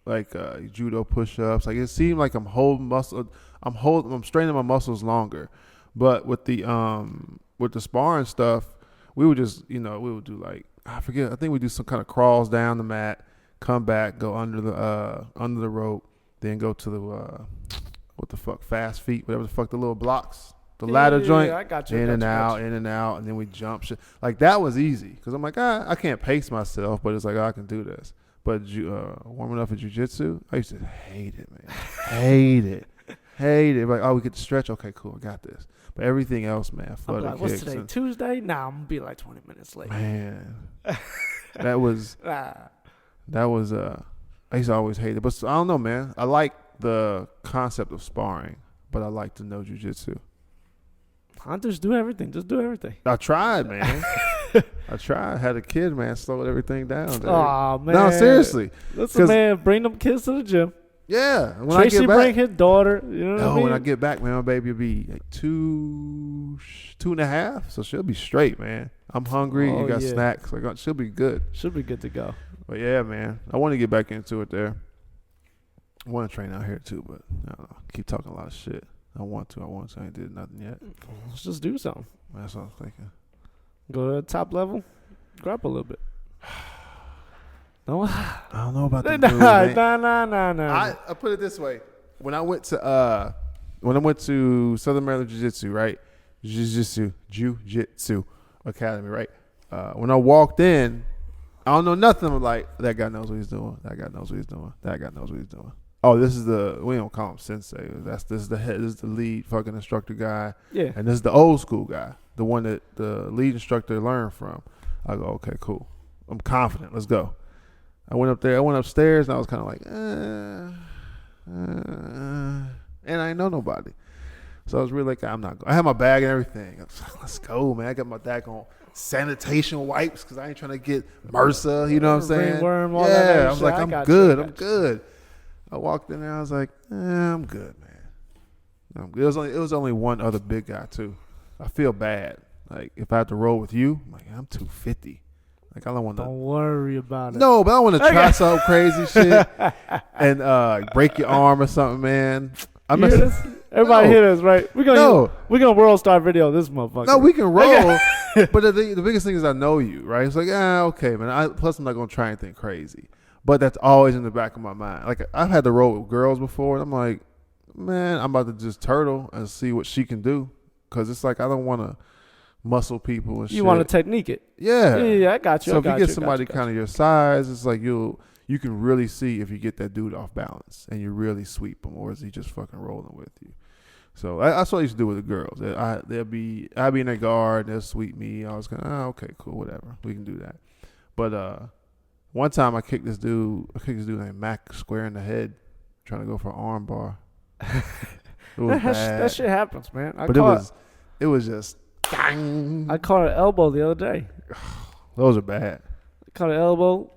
like judo push-ups. Like, it seemed like I'm holding muscle. I'm straining my muscles longer. But with the sparring stuff, we would just, we would do like, I forget. I think we do some kind of crawls down the mat, come back, go under the rope, then go to the fast feet, whatever the fuck, the little blocks. The ladder joint, I got you. In and out, and then we jump shit. Like, that was easy because I'm like, I can't pace myself, but it's like, I can do this. But warming up at jiu-jitsu, I used to hate it, man. Hate it. Like, we get to stretch. Okay, cool, I got this. But everything else, man, flutter like, what's today? Tuesday? Nah, I'm gonna be like 20 minutes late. Man, that was. I used to always hate it, but I don't know, man. I like the concept of sparring, but I like to know jiu-jitsu. I just do everything. I tried, man. I had a kid, man, slowed everything down. Oh, man. No, seriously. Listen, man, bring them kids to the gym. Yeah. When Tracy bring his daughter. You know what I mean? When I get back, man, my baby will be like 2.5, so she'll be straight, man. I'm hungry. You got snacks. Like, she'll be good. She'll be good to go. But yeah, man, I want to get back into it there. I want to train out here too, but I don't know. Keep talking a lot of shit. I want to. I ain't did nothing yet. Let's just do something. That's what I was thinking. Go to the top level. Grab a little bit. No, I don't know about that. Nah. I put it this way: when I went to Southern Maryland Jiu-Jitsu, right? Jiu-Jitsu Academy, right? When I walked in, I don't know nothing. I'm like, that guy knows what he's doing. That guy knows what he's doing. That guy knows what he's doing. Oh, this is we don't call him sensei. This is the lead fucking instructor guy. Yeah. And this is the old school guy, the one that the lead instructor learned from. I go, okay, cool. I'm confident. Let's go. I went upstairs, and I was kind of like, and I ain't know nobody. So I was really like, I'm not going. I had my bag and everything. I was like, let's go, man. I got my bag on sanitation wipes because I ain't trying to get MRSA, you know what I'm saying? Ringworm, all that I was like, I'm good. I walked in there. I was like, I'm good, man. I'm good. It was only one other big guy too. I feel bad. Like, if I had to roll with you, I'm like, I'm 250. Like, I don't want to. Don't worry about it. No, but I want to try some crazy shit and break your arm or something, man. Everybody hit us, right? We're gonna world star video this motherfucker. No, we can roll. But the biggest thing is I know you, right? It's like, okay, man. Plus, I'm not gonna try anything crazy. But that's always in the back of my mind. Like, I've had to roll with girls before, and I'm like, man, I'm about to just turtle and see what she can do. Because it's like, I don't want to muscle people and shit. You want to technique it. Yeah, I got you. So if you get somebody kind of your size, it's like you can really see if you get that dude off balance and you really sweep him, or is he just fucking rolling with you. So that's what I used to do with the girls. I'd be in their guard, they'll sweep me. I was kind of, okay, cool, whatever, we can do that. But one time I kicked this dude named Mac square in the head, trying to go for an arm bar. It was bad. That shit happens, man. It was just. Dang. I caught an elbow the other day. Those are bad. I caught an elbow.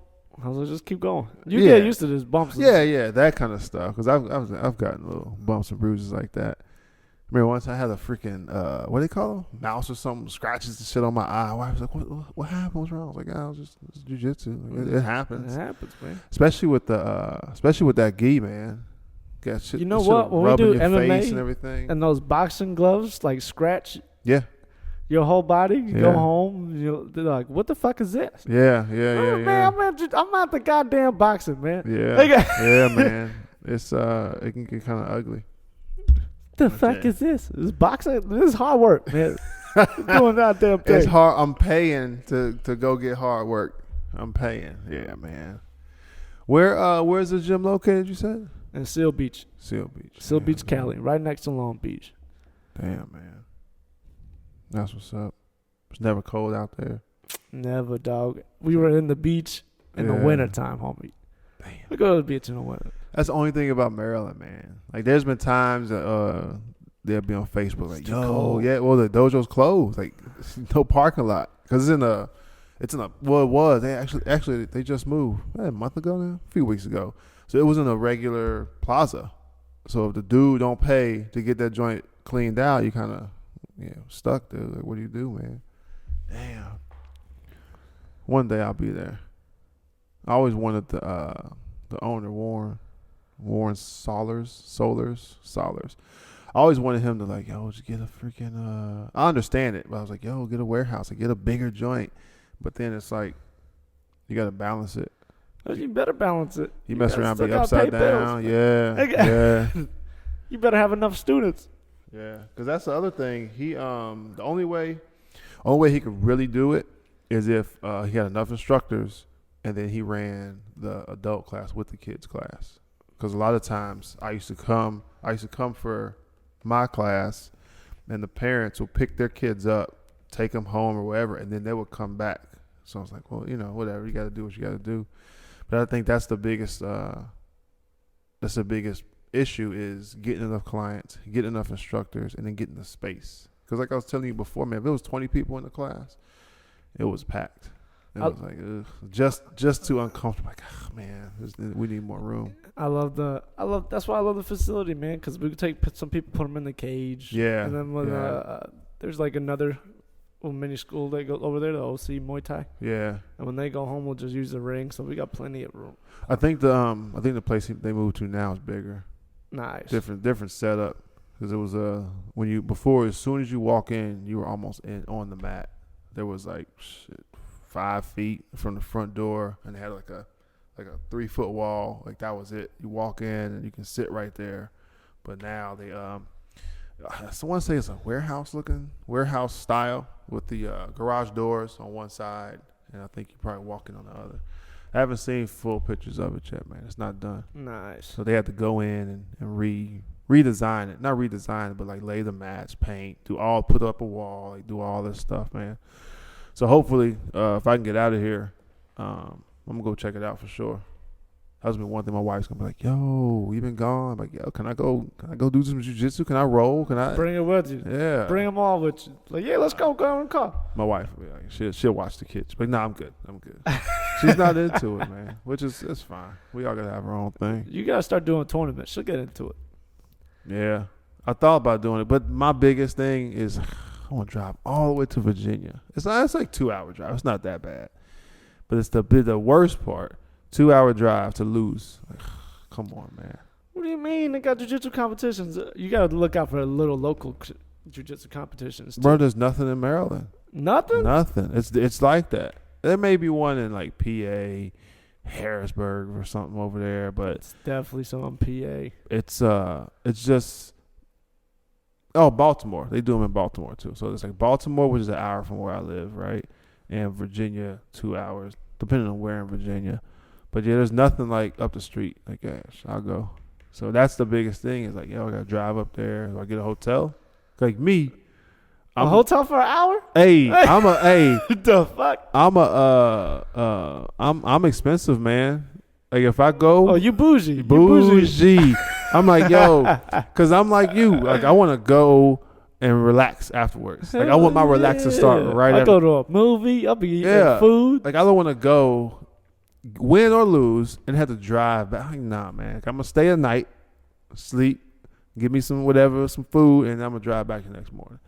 I was like, just keep going. You get used to this bumps. Yeah, that kind of stuff. Because I've gotten little bumps and bruises like that. I remember once I had a freaking what do they call them? Mouse or something scratches the shit on my eye. I was like, what happened? What's wrong? I was like, I was just jujitsu. It happens. It happens, man. Especially with that gi, man. Got shit, you know what? When we do your MMA face and everything, and those boxing gloves like scratch. Yeah. Your whole body. You go home. They're like, "What the fuck is this?" Yeah. Man, I'm not the goddamn boxing, man. Yeah. Yeah, man. It's it can get kind of ugly. The fuck is this? This boxing. This is hard work, man. Doing that damn thing. It's hard. I'm paying to go get hard work. I'm paying. Yeah, man. Where's the gym located? You said in Seal Beach. Seal Beach, Cali, right next to Long Beach. Damn, man. That's what's up. It's never cold out there. Never, dog. We were in the beach in the winter time, homie. Damn. We go to the beach in the winter. That's the only thing about Maryland, man. Like, there's been times that they'll be on Facebook like, yo, yeah, well, the dojo's closed. Like, no parking lot. Because it was. They actually, they just moved a month ago now? A few weeks ago. So it was in a regular plaza. So if the dude don't pay to get that joint cleaned out, you kind of, stuck there. Like, what do you do, man? Damn. One day I'll be there. I always wanted the owner, Warren Solers. I always wanted him to like, yo, just get a freaking I understand it, but I was like, yo, get a warehouse, like, get a bigger joint. But then it's like, you got to balance it. You better balance it. You mess around, be upside down. Bills. Yeah. You better have enough students. Yeah, because that's the other thing. He the only way he could really do it is if he had enough instructors, and then he ran the adult class with the kids class. Because a lot of times I used to come for my class, and the parents would pick their kids up, take them home or whatever, and then they would come back. So I was like, well, whatever, you got to do what you got to do. But I think that's the biggest issue is getting enough clients, getting enough instructors, and then getting the space. Because like I was telling you before, man, if it was 20 people in the class, it was packed. It was like, ugh, just too uncomfortable. Like, oh, man, we need more room. That's why I love the facility, man, because we could some people, put them in the cage. Yeah. And then when there's like another mini school that goes over there, the OC Muay Thai. Yeah. And when they go home, we'll just use the ring, so we got plenty of room. I think the place they moved to now is bigger. Nice. Different setup, because it was as soon as you walk in, you were almost on the mat. There was like 5 feet from the front door, and they had like a 3-foot wall. Like, that was it. You walk in and you can sit right there. But now they someone say it's a warehouse style with the garage doors on one side, and I think you probably walk in on the other. I haven't seen full pictures of it yet, man. It's not done. Nice. So they had to go in and redesign it. Not redesign it, but like lay the mats, paint, put up a wall, like do all this stuff, man. So hopefully, if I can get out of here, I'm gonna go check it out for sure. That's been one thing. My wife's gonna be like, "Yo, you been gone?" I'm like, "Yo, can I go do some jiu-jitsu? Can I roll? Can I bring it with you? Yeah, bring them all with you. Like, yeah, let's go in the car." My wife will be like, she'll watch the kids, but I'm good. She's not into it, man, which is it's fine. We all gotta have our own thing. You gotta start doing tournaments. She'll get into it. Yeah, I thought about doing it, but my biggest thing is I want to drive all the way to Virginia. It's like 2-hour drive. It's not that bad, but it's the worst part. 2-hour drive to lose. Like, come on, man. What do you mean? They got jiu-jitsu competitions. You got to look out for little local jiu-jitsu competitions, too. Bro, there's nothing in Maryland. Nothing? Nothing. It's like that. There may be one in like PA, Harrisburg or something over there, but it's definitely some on PA. It's just Baltimore. They do them in Baltimore too. So it's like Baltimore, which is an hour from where I live, right? And Virginia, 2 hours, depending on where in Virginia. But yeah, there's nothing like up the street. Like, gosh, I'll go. So that's the biggest thing. Is like, yo, I gotta drive up there. Do I get a hotel? Like me, a hotel for an hour? Hey, hey. The fuck? I'm expensive, man. Like if I go, oh, you bougie. Bougie. I'm like, yo, because I'm like you. Like I want to go and relax afterwards. Like I want my relax to start right. I go to a movie. I'll be eating food. Like I don't want to go, win or lose, and have to drive back. Like, nah, man. Like, I'm gonna stay a night, sleep, give me some whatever, some food, and I'm gonna drive back the next morning.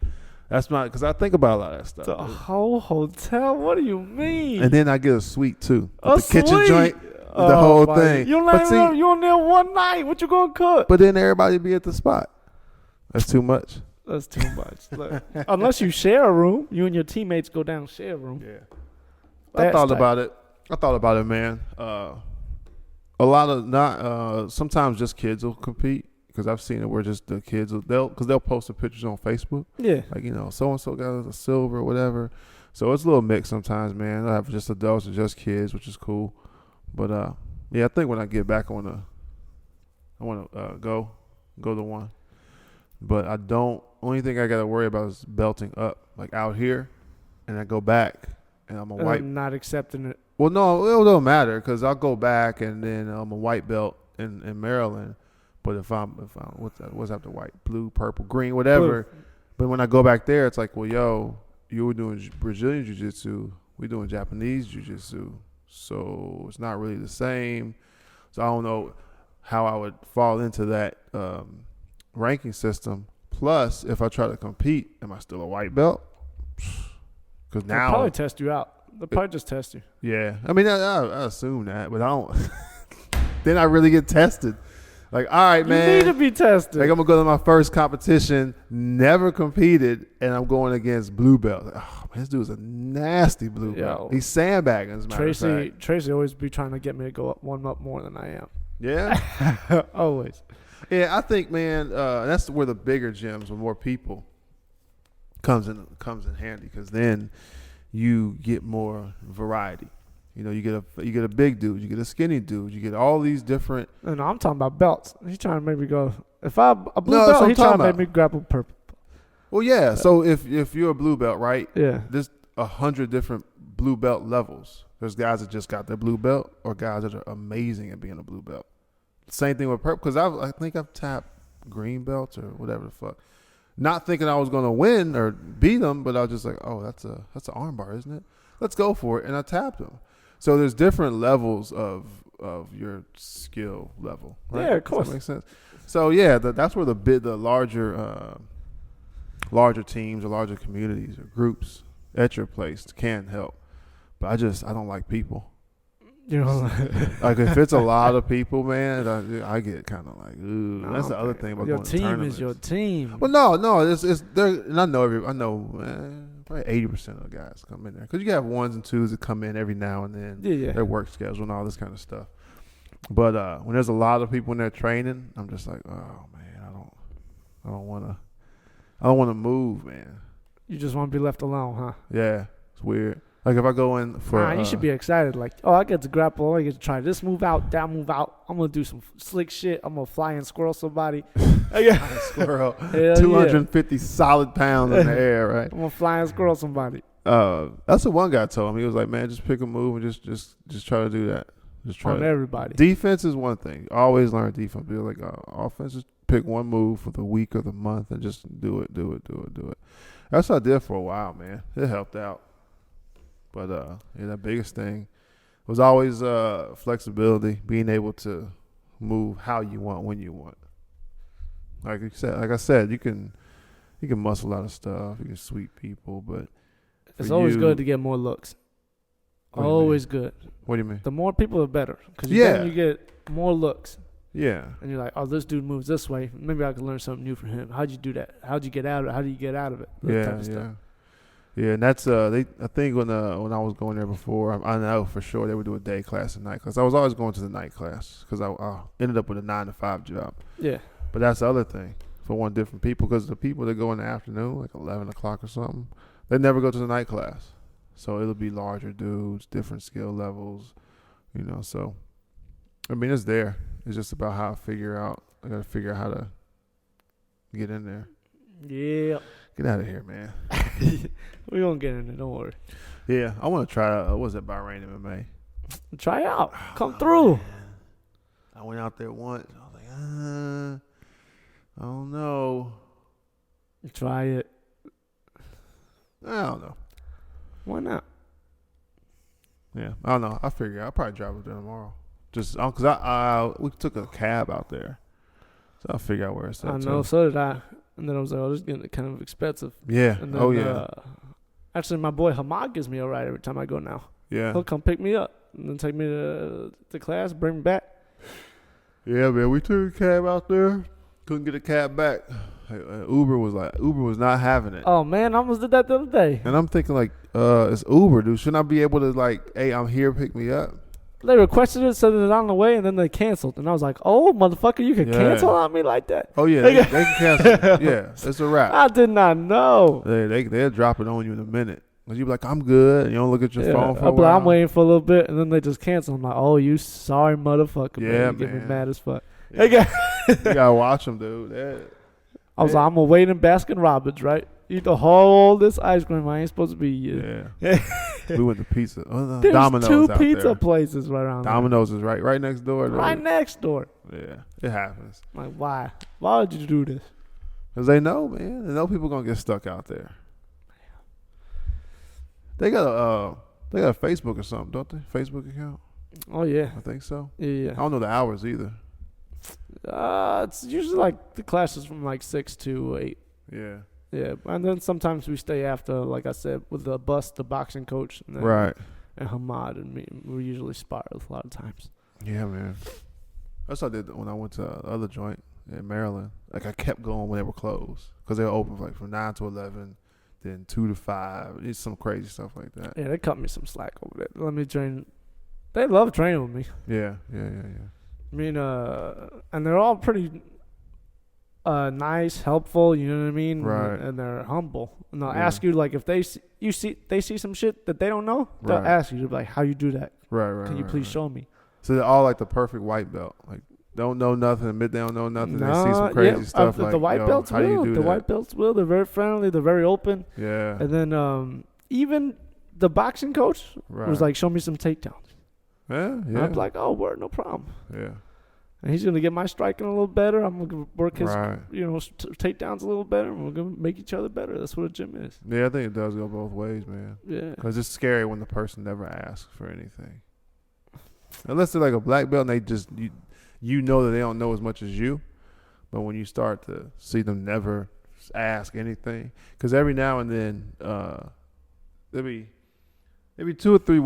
That's not because I think about a lot of that stuff. The whole hotel? What do you mean? And then I get a suite too. A the kitchen suite? joint. The whole thing. You on there one night. What you gonna cook? But then everybody be at the spot. That's too much. That's too much. Look, unless you share a room, you and your teammates go down and share a room. Yeah. I thought about it, man. A lot of sometimes just kids will compete because I've seen it where just the kids they'll post the pictures on Facebook. Yeah. Like so and so got a silver or whatever. So it's a little mixed sometimes, man. I have just adults and just kids, which is cool. But I think when I get back, I wanna go to one. But I don't. Only thing I gotta worry about is belting up, like out here, and I go back, and I'm a white. I'm not accepting it. Well, no, it don't matter because I'll go back, and then I'm a white belt in Maryland. But if I'm what's after white, blue, purple, green, whatever. Blue. But when I go back there, it's like, well, yo, you were doing Brazilian jiu-jitsu, we doing Japanese jiu-jitsu. So it's not really the same. So I don't know how I would fall into that ranking system. Plus, if I try to compete, am I still a white belt? Because now they'll probably test you out. They'll probably just test you. Yeah, I mean, I assume that, but I don't. Then I really get tested. Like, all right, man. You need to be tested. Like, I'm gonna go to my first competition, never competed, and I'm going against blue belt. Like, oh man, this dude's a nasty blue belt. He's sandbagging. As a matter of fact. Tracy always be trying to get me to go up one up more than I am. Yeah, always. Yeah, I think, man, that's where the bigger gyms with more people comes in handy because then you get more variety. You get a big dude, you get a skinny dude, you get all these different. No, I'm talking about belts. He's trying to make me go. If I'm a blue belt, he's trying to make me grab a purple. Well, yeah. So if you're a blue belt, right? Yeah. There's 100 different blue belt levels. There's guys that just got their blue belt, or guys that are amazing at being a blue belt. Same thing with purple, because I think I've tapped green belts or whatever the fuck. Not thinking I was gonna win or beat them, but I was just like, oh, that's an armbar, isn't it? Let's go for it, and I tapped them. So there's different levels of your skill level, right? Yeah, of course. Does that make sense? So yeah, that's where the larger teams or larger communities or groups at your place can help. But I don't like people. Like if it's a lot of people, man, I get kind of like, ooh. No, that's the other thing about your going team to tournaments. Is your team. Well, no, it's there, and I know probably 80% of the guys come in there because you have ones and twos that come in every now and then. Yeah. Their work schedule and all this kind of stuff. But when there's a lot of people in there training, I'm just like, oh man, I don't want to move, man. You just want to be left alone, huh? Yeah, it's weird. Like if I go in for, you should be excited. Like, oh, I get to grapple. I get to try this move out, that move out. I'm gonna do some slick shit. I'm gonna fly and squirrel somebody. Squirrel, 250 solid pounds in the air, right? I'm gonna fly and squirrel somebody. That's what one guy told me. He was like, man, just pick a move and just try to do that. Just try on everybody. Defense is one thing. Always learn defense. Be like, offense, just pick one move for the week or the month and just do it. That's what I did for a while, man. It helped out. But the biggest thing was always flexibility, being able to move how you want, when you want. Like I said, you can muscle a lot of stuff, you can sweep people, but it's always good to get more looks. Always good. What do you mean? The more people, the better, because then you get more looks. Yeah. And you're like, oh, this dude moves this way. Maybe I can learn something new from him. How'd you do that? How'd you get out of it? How do you get out of it? That type of stuff. Yeah, and that's I think when I was going there before, I know for sure they would do a day class and night class. I was always going to the night class because I ended up with a 9 to 5 job. Yeah, but that's the other thing for one different people because the people that go in the afternoon, like 11 o'clock or something, they never go to the night class. So it'll be larger dudes, different skill levels, So I mean, it's there. It's just about how I figure out I gotta figure out how to get in there. Yeah. Get out of here, man. We're going to get in there. Don't worry. Yeah, I want to try. What was it, Bahrain MMA? Try out. Come through. Man. I went out there once. I was like, I don't know. Try it. I don't know. Why not? Yeah, I don't know. I figure I'll probably drive up there tomorrow. Just because we took a cab out there, so I'll figure out where it's at. I know. So did I. And then I was like, oh, this is getting kind of expensive. Yeah. And then, yeah. Actually, my boy Hamad gives me a ride every time I go now. Yeah. He'll come pick me up and then take me to class, bring me back. Yeah, man. We took a cab out there. Couldn't get a cab back. Uber was not having it. Oh, man. I almost did that the other day. And I'm thinking like, it's Uber, dude. Shouldn't I be able to like, hey, I'm here, pick me up? They requested it, said it on the way, and then they canceled. And I was like, oh, motherfucker, you can cancel on me like that? Oh, yeah. They can cancel. Yeah, it's a wrap. I did not know. They'll drop it on you in a minute. Because you be like, I'm good. And you don't look at your phone for a while. I'm waiting for a little bit, and then they just cancel. I'm like, oh, you sorry motherfucker. Yeah, man. You get me mad as fuck. Yeah. You got to watch them, dude. I was like, I'm going to wait in Baskin Robbins, right? Eat the whole this ice cream. I ain't supposed to be. Yeah. We went to pizza. There's Domino's two out pizza there. places right around Domino's is right next door. there. Right next door. Yeah, it happens. Like, why? Why would you do this? Because they know, man. They know people going to get stuck out there. They got a Facebook or something, don't they? Facebook account? Oh, yeah. I think so. Yeah. I don't know the hours either. It's usually like the classes from like 6 to 8. Yeah. Yeah, and then sometimes we stay after, like I said, with the boxing coach, and then, Right. and Hamad and me. We usually spar a lot of times. Yeah, man. That's what I did when I went to the other joint in Maryland. Like, I kept going when they were closed because they were open like from 9 to 11, then 2 to 5. It's some crazy stuff like that. Yeah, they cut me some slack over there. Let me train. They love training with me. Yeah. I mean, and they're all pretty nice, helpful. You know what I mean? Right. And they're humble. And they'll ask you like if they see some shit that they don't know. They'll ask you to be like, how you do that? Right. Can you please show me? So they're all like the perfect white belt. Like, don't know nothing, admit they don't know nothing. They see some crazy stuff. Like, the white belts how do you will. do The that? white belts will. They're very friendly. They're very open. Yeah. And then even the boxing coach was like, show me some takedowns. Yeah. And I'm like, oh, word, no problem. Yeah. And he's gonna get my striking a little better. I'm gonna work his, Right. takedowns a little better. And we're gonna make each other better. That's what a gym is. Yeah, I think it does go both ways, man. Yeah. Because it's scary when the person never asks for anything. Unless they're like a black belt and they just, you know that they don't know as much as you. But when you start to see them never ask anything, because every now and then there'll be maybe two or three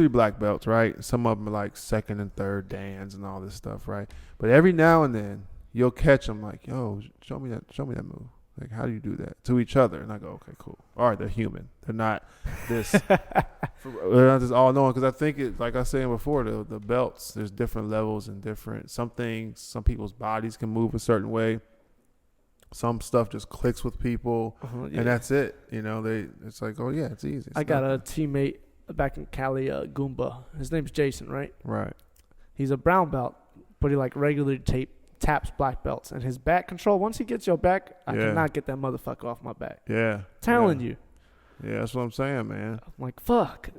black belts, right? Some of them are like second and third dans and all this stuff, right? But every now and then you'll catch them like, yo, show me that move. Like, how do you do that to each other? And I go, okay, cool. All right, they're human. They're not this. They're not just all knowing. Because I think it, like I was saying before, the belts. There's different levels and different. Some things, some people's bodies can move a certain way. Some stuff just clicks with people, and that's it. You know, it's like, oh yeah, it's easy. I got a teammate back in Cali, Goomba. His name's Jason, right? Right. He's a brown belt, but he like regularly taps black belts. And his back control, once he gets your back, I cannot get that motherfucker off my back. Yeah. Telling you. Yeah, that's what I'm saying, man. I'm like, fuck.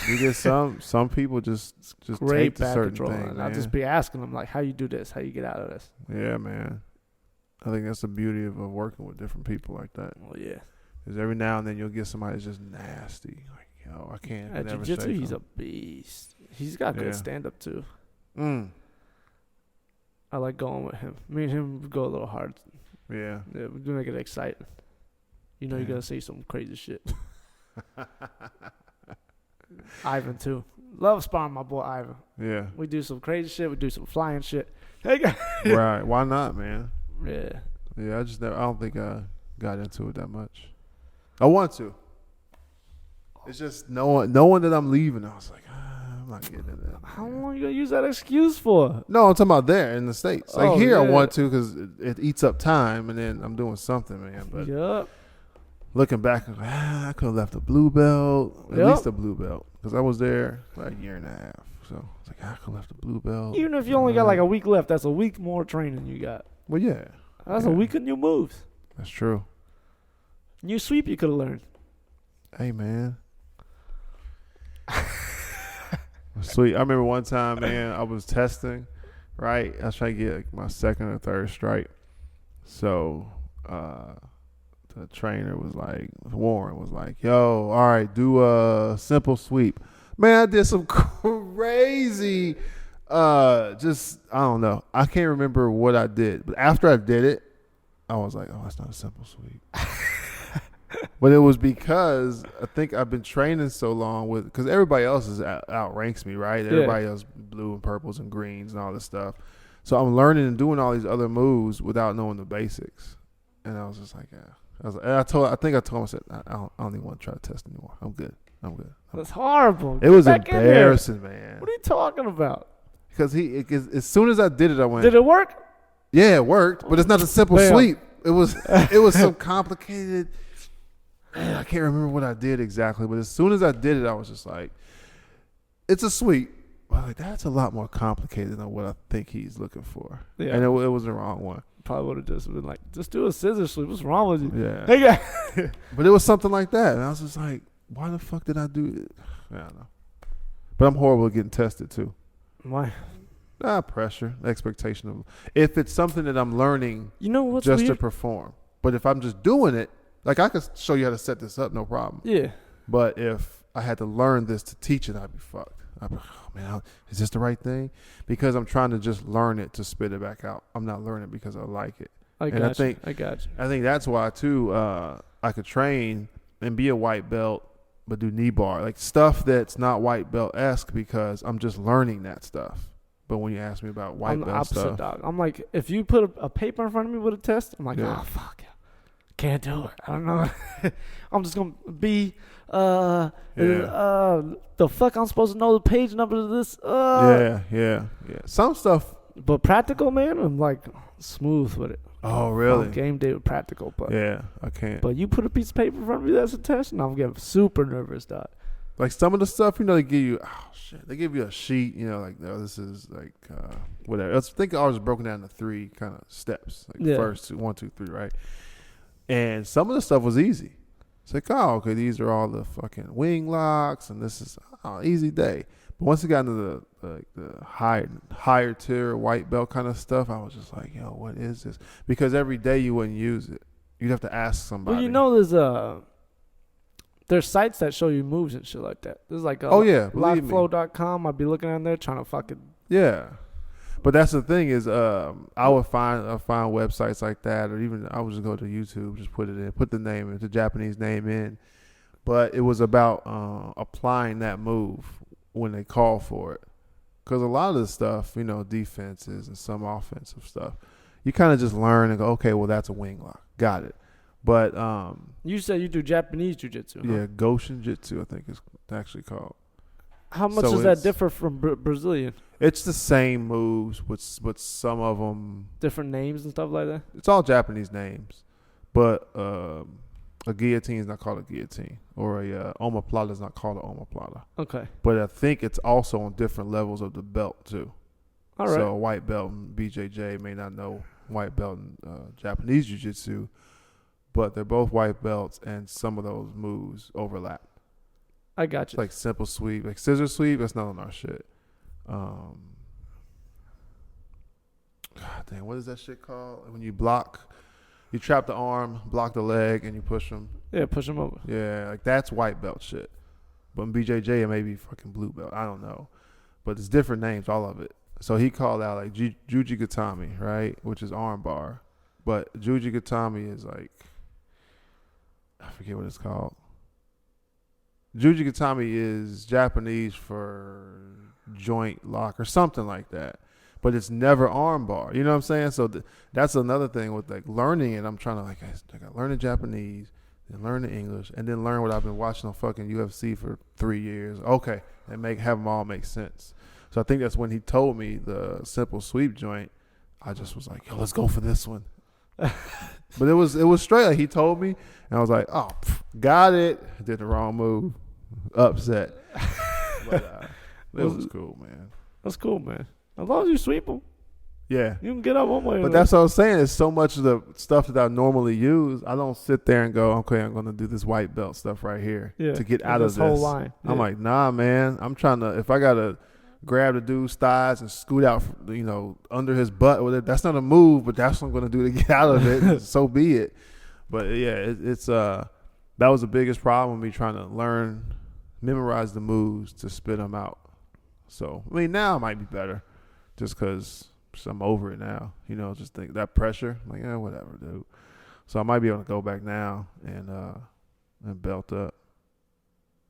You get some people just great tape to back certain control. things, And I'll just be asking them like, how you do this? How you get out of this? Yeah, man. I think that's the beauty of working with different people like that. Well, yeah. Because every now and then you'll get somebody that's just nasty. Like, yo, I can't At never jiu-jitsu, shake he's him. a beast. He's got good stand-up, too. I like going with him. Me and him go a little hard. Yeah. Yeah, we're gonna make it exciting. You know, you're gonna see some crazy shit. Ivan too. Love sparring my boy Ivan. Yeah. We do some crazy shit. We do some flying shit. Hey, Right. Why not, man? Yeah. Yeah. I don't think I got into it that much. I want to. It's just knowing that I'm leaving. I was like, I'm not getting into that. How long you gonna use that excuse for? No, I'm talking about there in the States. Like here, I yeah. want to because it eats up time, and then I'm doing something, man. But looking back, I'm like, I could have left a blue belt, at least a blue belt, because I was there for like a year and a half. So it's like I could left the blue belt. Even if you only got like a week left, that's a week more training you got. Well, yeah. That's a week of new moves. That's true. New sweep you could have learned. Hey, man. Sweet. I remember one time, man, I was testing, right? I was trying to get like my second or third strike. So the trainer was like, Warren was like, yo, all right, do a simple sweep. Man, I did some crazy, I don't know. I can't remember what I did. But after I did it, I was like, oh, that's not a simple sweep. But it was because I think I've been training so long because everybody else outranks me, right? Yeah. Everybody else blue and purples and greens and all this stuff. So I'm learning and doing all these other moves without knowing the basics. And I was just like, yeah. I think I told him, I don't even want to try to test anymore. I'm good. That's horrible. It was embarrassing, man. What are you talking about? Because as soon as I did it, I went. Did it work? Yeah, it worked, but it's not a simple sweep. It was some complicated. Man, I can't remember what I did exactly, but as soon as I did it, I was just like, it's a sweep. Well, like, that's a lot more complicated than what I think he's looking for. Yeah. And it was the wrong one. Probably would have just been like, just do a scissor sweep. What's wrong with you? Yeah. Hey, guy. But it was something like that. And I was just like, why the fuck did I do it? I don't know. But I'm horrible at getting tested, too. Why? Pressure, expectation of. If it's something that I'm learning what's just weird? To perform. But if I'm just doing it, like I could show you how to set this up, no problem. Yeah. But if I had to learn this to teach it, I'd be fucked. I'd be like, oh man, is this the right thing? Because I'm trying to just learn it to spit it back out. I'm not learning because I like it. I got you. I think that's why too. I could train and be a white belt, but do knee bar, like stuff that's not white belt-esque because I'm just learning that stuff. But when you ask me about white belt opposite, stuff, dog. I'm like, if you put a paper in front of me with a test, I'm like, oh fuck. Can't do it. I don't know. I'm just gonna be the fuck I'm supposed to know the page number of this. Yeah. Some stuff, but practical, man, I'm like smooth with it. Oh really? Game day with practical, but yeah, I can't. But you put a piece of paper in front of me that's a test, and I'm getting super nervous, dog. Like some of the stuff, they give you, they give you a sheet, like, this is like whatever. I think ours is broken down into 3 kind of steps, like first 2, 1, 2, 3, right? And some of the stuff was easy. It's like, oh, okay, these are all the fucking wing locks, and this is easy day. But once it got into the higher tier white belt kind of stuff, I was just like, yo, what is this? Because every day you wouldn't use it. You'd have to ask somebody. Well, there's sites that show you moves and shit like that. There's like LiveFlow.com. I'd be looking on there trying to fucking. Yeah. But that's the thing is, I would find websites like that, or even I would just go to YouTube, just put the name in, the Japanese name in. But it was about applying that move when they call for it, because a lot of the stuff, defenses and some offensive stuff, you kind of just learn and go, okay, well that's a wing lock, got it. But you said you do Japanese jiu-jitsu. Yeah, Goshin Jitsu, I think it's actually called. How much does that differ from Brazilian? It's the same moves, with some of them different names and stuff like that. It's all Japanese names, but a guillotine is not called a guillotine, or a omoplata is not called an omoplata. Okay. But I think it's also on different levels of the belt too. All right. So a white belt in BJJ may not know white belt in Japanese jiu-jitsu, but they're both white belts, and some of those moves overlap. I got you. It's like simple sweep, like scissor sweep. That's not on our shit. God damn, what is that shit called? When you block, you trap the arm, block the leg, and you push them. Yeah, push them over. Yeah, like that's white belt shit. But in BJJ, it may be fucking blue belt. I don't know. But it's different names, all of it. So he called out like Juji Gatami, right? Which is arm bar. But Juji Gatami is like, I forget what it's called. Juji Gatami is Japanese for joint lock or something like that. But it's never arm bar. You know what I'm saying? So that's another thing with like learning it. I'm trying to I got to learn the Japanese, then learn the English, and then learn what I've been watching on fucking UFC for 3 years. Okay, and have them all make sense. So I think that's when he told me the simple sweep joint. I just was like, yo, let's go for this one. But it was straight. Like he told me, and I was like, oh, got it. Did the wrong move. Upset. But, It was cool, man. That's cool, man. As long as you sweep them. Yeah. You can get up one way. But that's what I'm saying. It's so much of the stuff that I normally use. I don't sit there and go, okay, I'm going to do this white belt stuff right here to get out of this. Whole line. I'm like, nah, man. I'm trying to, if I got to grab the dude's thighs and scoot out, under his butt, that's not a move, but that's what I'm going to do to get out of it. So be it. But yeah, it's that was the biggest problem with me trying to memorize the moves to spit them out. So, I mean, now it might be better just because I'm over it now. Just think that pressure. I'm like, whatever, dude. So I might be able to go back now and belt up.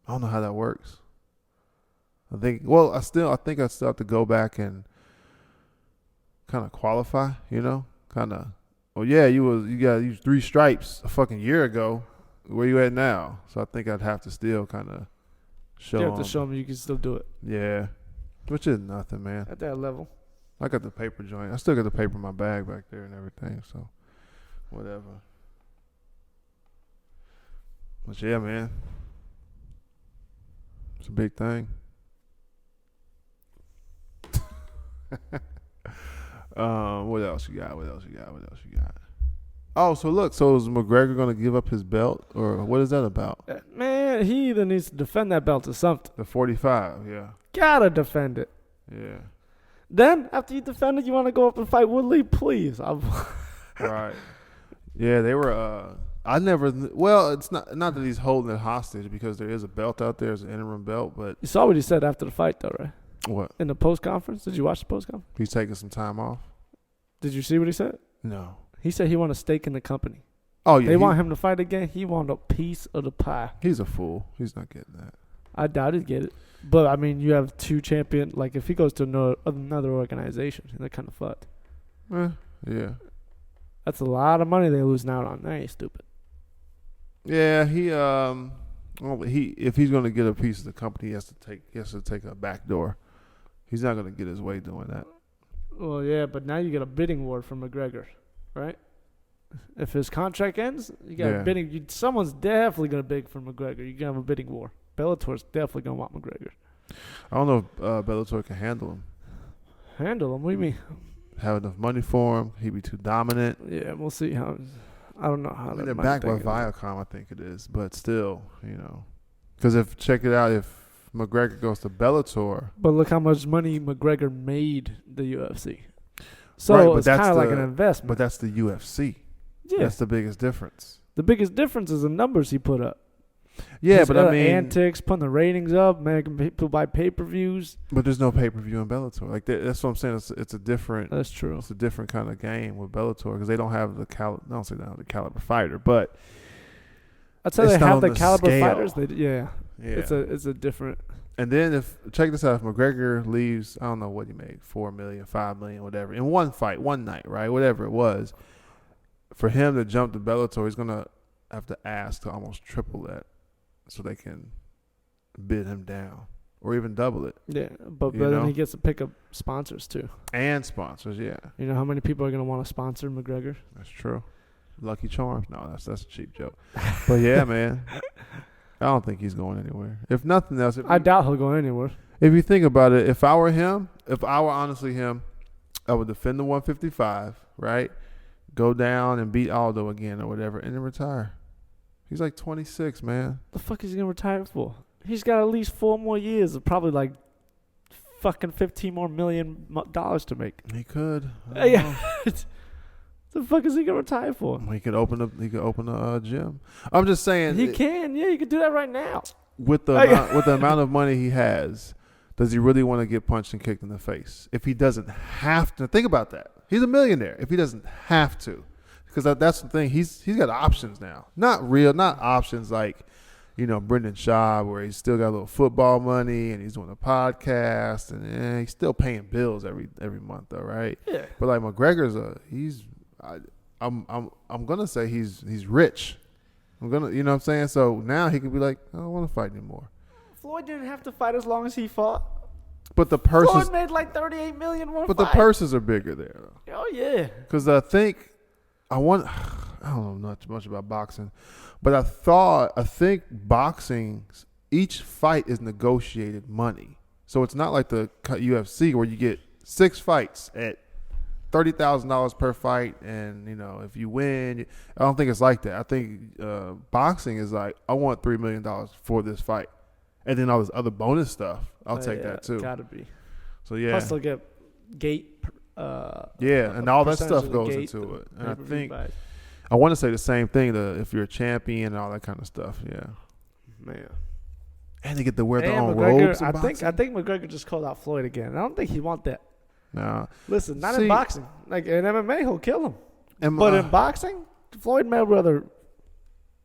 I don't know how that works. I think I still have to go back and kind of qualify, kind of. Oh yeah, you got 3 stripes a fucking year ago. Where you at now? So I think I'd have to still kind of show. You have to show them you can still do it. Yeah, which is nothing, man. At that level. I got the paper joint. I still got the paper in my bag back there and everything. So whatever. But yeah, man, it's a big thing. What else you got? Oh, so look, is McGregor going to give up his belt, or what is that about? Man, he either needs to defend that belt or something. The 45, yeah. Gotta defend it. Yeah. Then, after you defend it, you want to go up and fight Woodley? Please. Right. Yeah, they were, it's not that he's holding it hostage because there is a belt out there, it's an interim belt, but. You saw what he said after the fight, though, right? What? In the post-conference? Did you watch the post-conference? He's taking some time off. Did you see what he said? No. He said he want a stake in the company. Oh, yeah. They want him to fight again. He want a piece of the pie. He's a fool. He's not getting that. I doubt he'd get it. But, I mean, you have 2 champion. Like, if he goes to another organization, they're kind of fucked. Yeah. That's a lot of money they're losing out on. That ain't stupid. Yeah, if he's going to get a piece of the company, he has to take a back door. He's not going to get his way doing that. Well, yeah, but now you get a bidding war from McGregor, right? If his contract ends, you got a bidding. Someone's definitely going to bid for McGregor. You're going to have a bidding war. Bellator's definitely going to want McGregor. I don't know if Bellator can handle him. Handle him? What do you mean? Have enough money for him. He'd be too dominant. Yeah, we'll see how. I don't know how. They're backed by Viacom, I think it is, but still, because if McGregor goes to Bellator, but look how much money McGregor made the UFC. So it's kind of like an investment. But that's the UFC. Yeah, that's the biggest difference. The biggest difference is the numbers he put up. Yeah, but I mean, antics, putting the ratings up, making people buy pay-per-views. But there's no pay-per-view in Bellator. Like that's what I'm saying. It's a different. That's true. It's a different kind of game with Bellator because they don't have the caliber. I don't say they don't have the caliber fighter, but I'd say they have the caliber scale. Fighters. Yeah. It's a different. And then check this out, if McGregor leaves, I don't know what he made, $4 million, $5 million, whatever, in one fight, one night, right? Whatever it was, for him to jump to Bellator, he's gonna have to ask to almost triple that, so they can bid him down or even double it. Yeah, but then he gets to pick up sponsors too. And sponsors, yeah. You know how many people are gonna want to sponsor McGregor? That's true. Lucky Charms. No, that's a cheap joke. But yeah, man. I don't think he's going anywhere. If nothing else, I doubt he'll go anywhere. If you think about it, if I were honestly him, I would defend the 155, right? Go down and beat Aldo again or whatever, and then retire. He's like 26, man. The fuck is he gonna retire for? He's got at least 4 more years of probably like fucking $15 million to make. He could. Yeah. The fuck is he gonna retire for? He could open a gym. I'm just saying he can. Yeah, you could do that right now. With the amount of money he has, does he really want to get punched and kicked in the face? If he doesn't have to, think about that. He's a millionaire. If he doesn't have to, because that's the thing. He's got options now. Not options like, Brendan Schaub, where he's still got a little football money and he's doing a podcast and he's still paying bills every month though, right? Yeah. But like McGregor's I'm gonna say he's rich. I'm gonna, you know what I'm saying? So now he could be like, I don't want to fight anymore. Floyd didn't have to fight as long as he fought. But the purses. Floyd made like $38 million one But fight. the purses are bigger there, though. Oh yeah. Because I don't know much about boxing, but I think boxing, each fight is negotiated money. So it's not like the UFC where you get 6 fights at $30,000 per fight, and if you win, I don't think it's like that. I think boxing is like, I want $3 million for this fight, and then all this other bonus stuff. I'll take that too. Gotta be. So yeah. Plus they'll get gate. And all that stuff goes into it. And I want to say the same thing. If you're a champion and all that kind of stuff. Yeah. Man. And they get to wear their own McGregor, robes. I think McGregor just called out Floyd again. I don't think he want that. No. Listen, not in boxing. Like in MMA, he'll kill him. But in boxing, Floyd Mayweather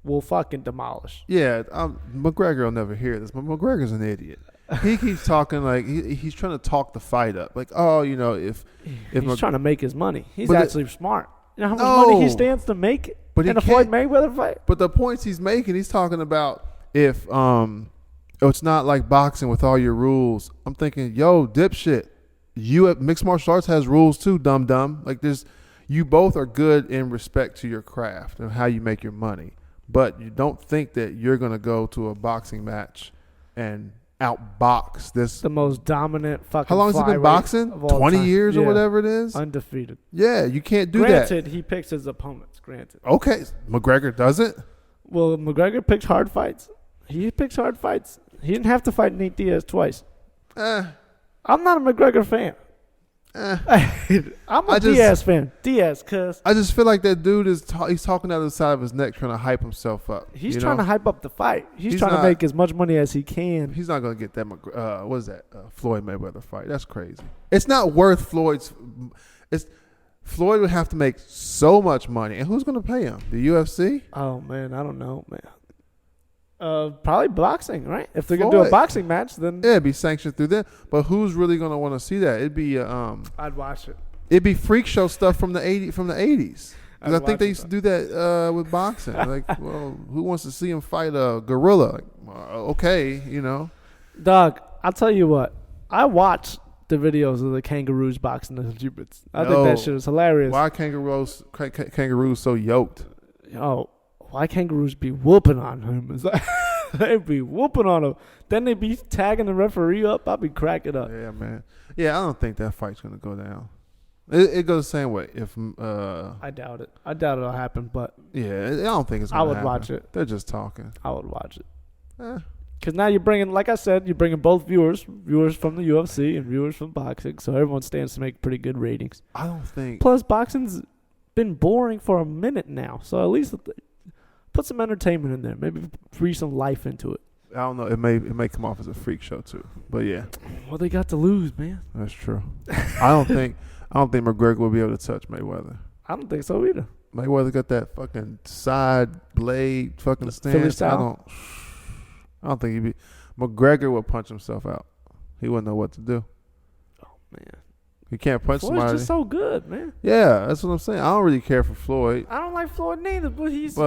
will fucking demolish. Yeah, McGregor will never hear this, but McGregor's an idiot. He keeps talking like he's trying to talk the fight up. Like, if he's trying to make his money. He's actually smart. You know how much money he stands to make in a Floyd Mayweather fight? But the points he's making, he's talking about if it's not like boxing with all your rules. I'm thinking, yo, dipshit. Mixed martial arts has rules too, dum-dum. Like you both are good in respect to your craft and how you make your money. But you don't think that you're going to go to a boxing match and outbox this. The most dominant fucking How long has he been boxing? 20 years or whatever it is? Undefeated. Yeah, you can't do that. Granted, he picks his opponents. Granted. Okay, McGregor doesn't? Well, McGregor picks hard fights. He picks hard fights. He didn't have to fight Nate Diaz twice. I'm not a McGregor fan. I'm a Diaz fan. Diaz, cuz. I just feel like that dude he's talking out of the side of his neck trying to hype himself up. He's trying to hype up the fight. He's trying to make as much money as he can. He's not going to get that, what is that, Floyd Mayweather fight. That's crazy. It's not worth Floyd would have to make so much money. And who's going to pay him? The UFC? Oh, man, I don't know, man. Probably boxing, right? If they're gonna do a boxing match, then it'd be sanctioned through them. But who's really gonna want to see that? It'd be I'd watch it. It'd be freak show stuff from the '80s. Because I think they used to do that with boxing. Like, well, who wants to see him fight a gorilla? Like, okay, Dog, I'll tell you what. I watched the videos of the kangaroos boxing the Cubans. I think that shit was hilarious. Why kangaroos so yoked? Oh. Why kangaroos be whooping on him? It's like they be whooping on him. Then they be tagging the referee up. I'll be cracking up. Yeah, man. Yeah, I don't think that fight's gonna go down. It goes the same way. If I doubt it. I doubt it'll happen. But yeah, I don't think it's gonna happen. I would watch it. They're just talking. I would watch it. Because now you're bringing, like I said, you're bringing both viewers from the UFC and viewers from boxing. So everyone stands to make pretty good ratings. I don't think. Plus, boxing's been boring for a minute now. So at least put some entertainment in there. Maybe breathe some life into it. I don't know. It may come off as a freak show too. But yeah. Well, they got to lose, man. That's true. I don't think McGregor will be able to touch Mayweather. I don't think so either. Mayweather got that fucking side blade fucking stance. I don't think he'd be. McGregor would punch himself out. He wouldn't know what to do. Oh man. He can't punch Floyd's somebody. Just so good, man. Yeah, that's what I'm saying. I don't really care for Floyd. I don't like Floyd neither, but he's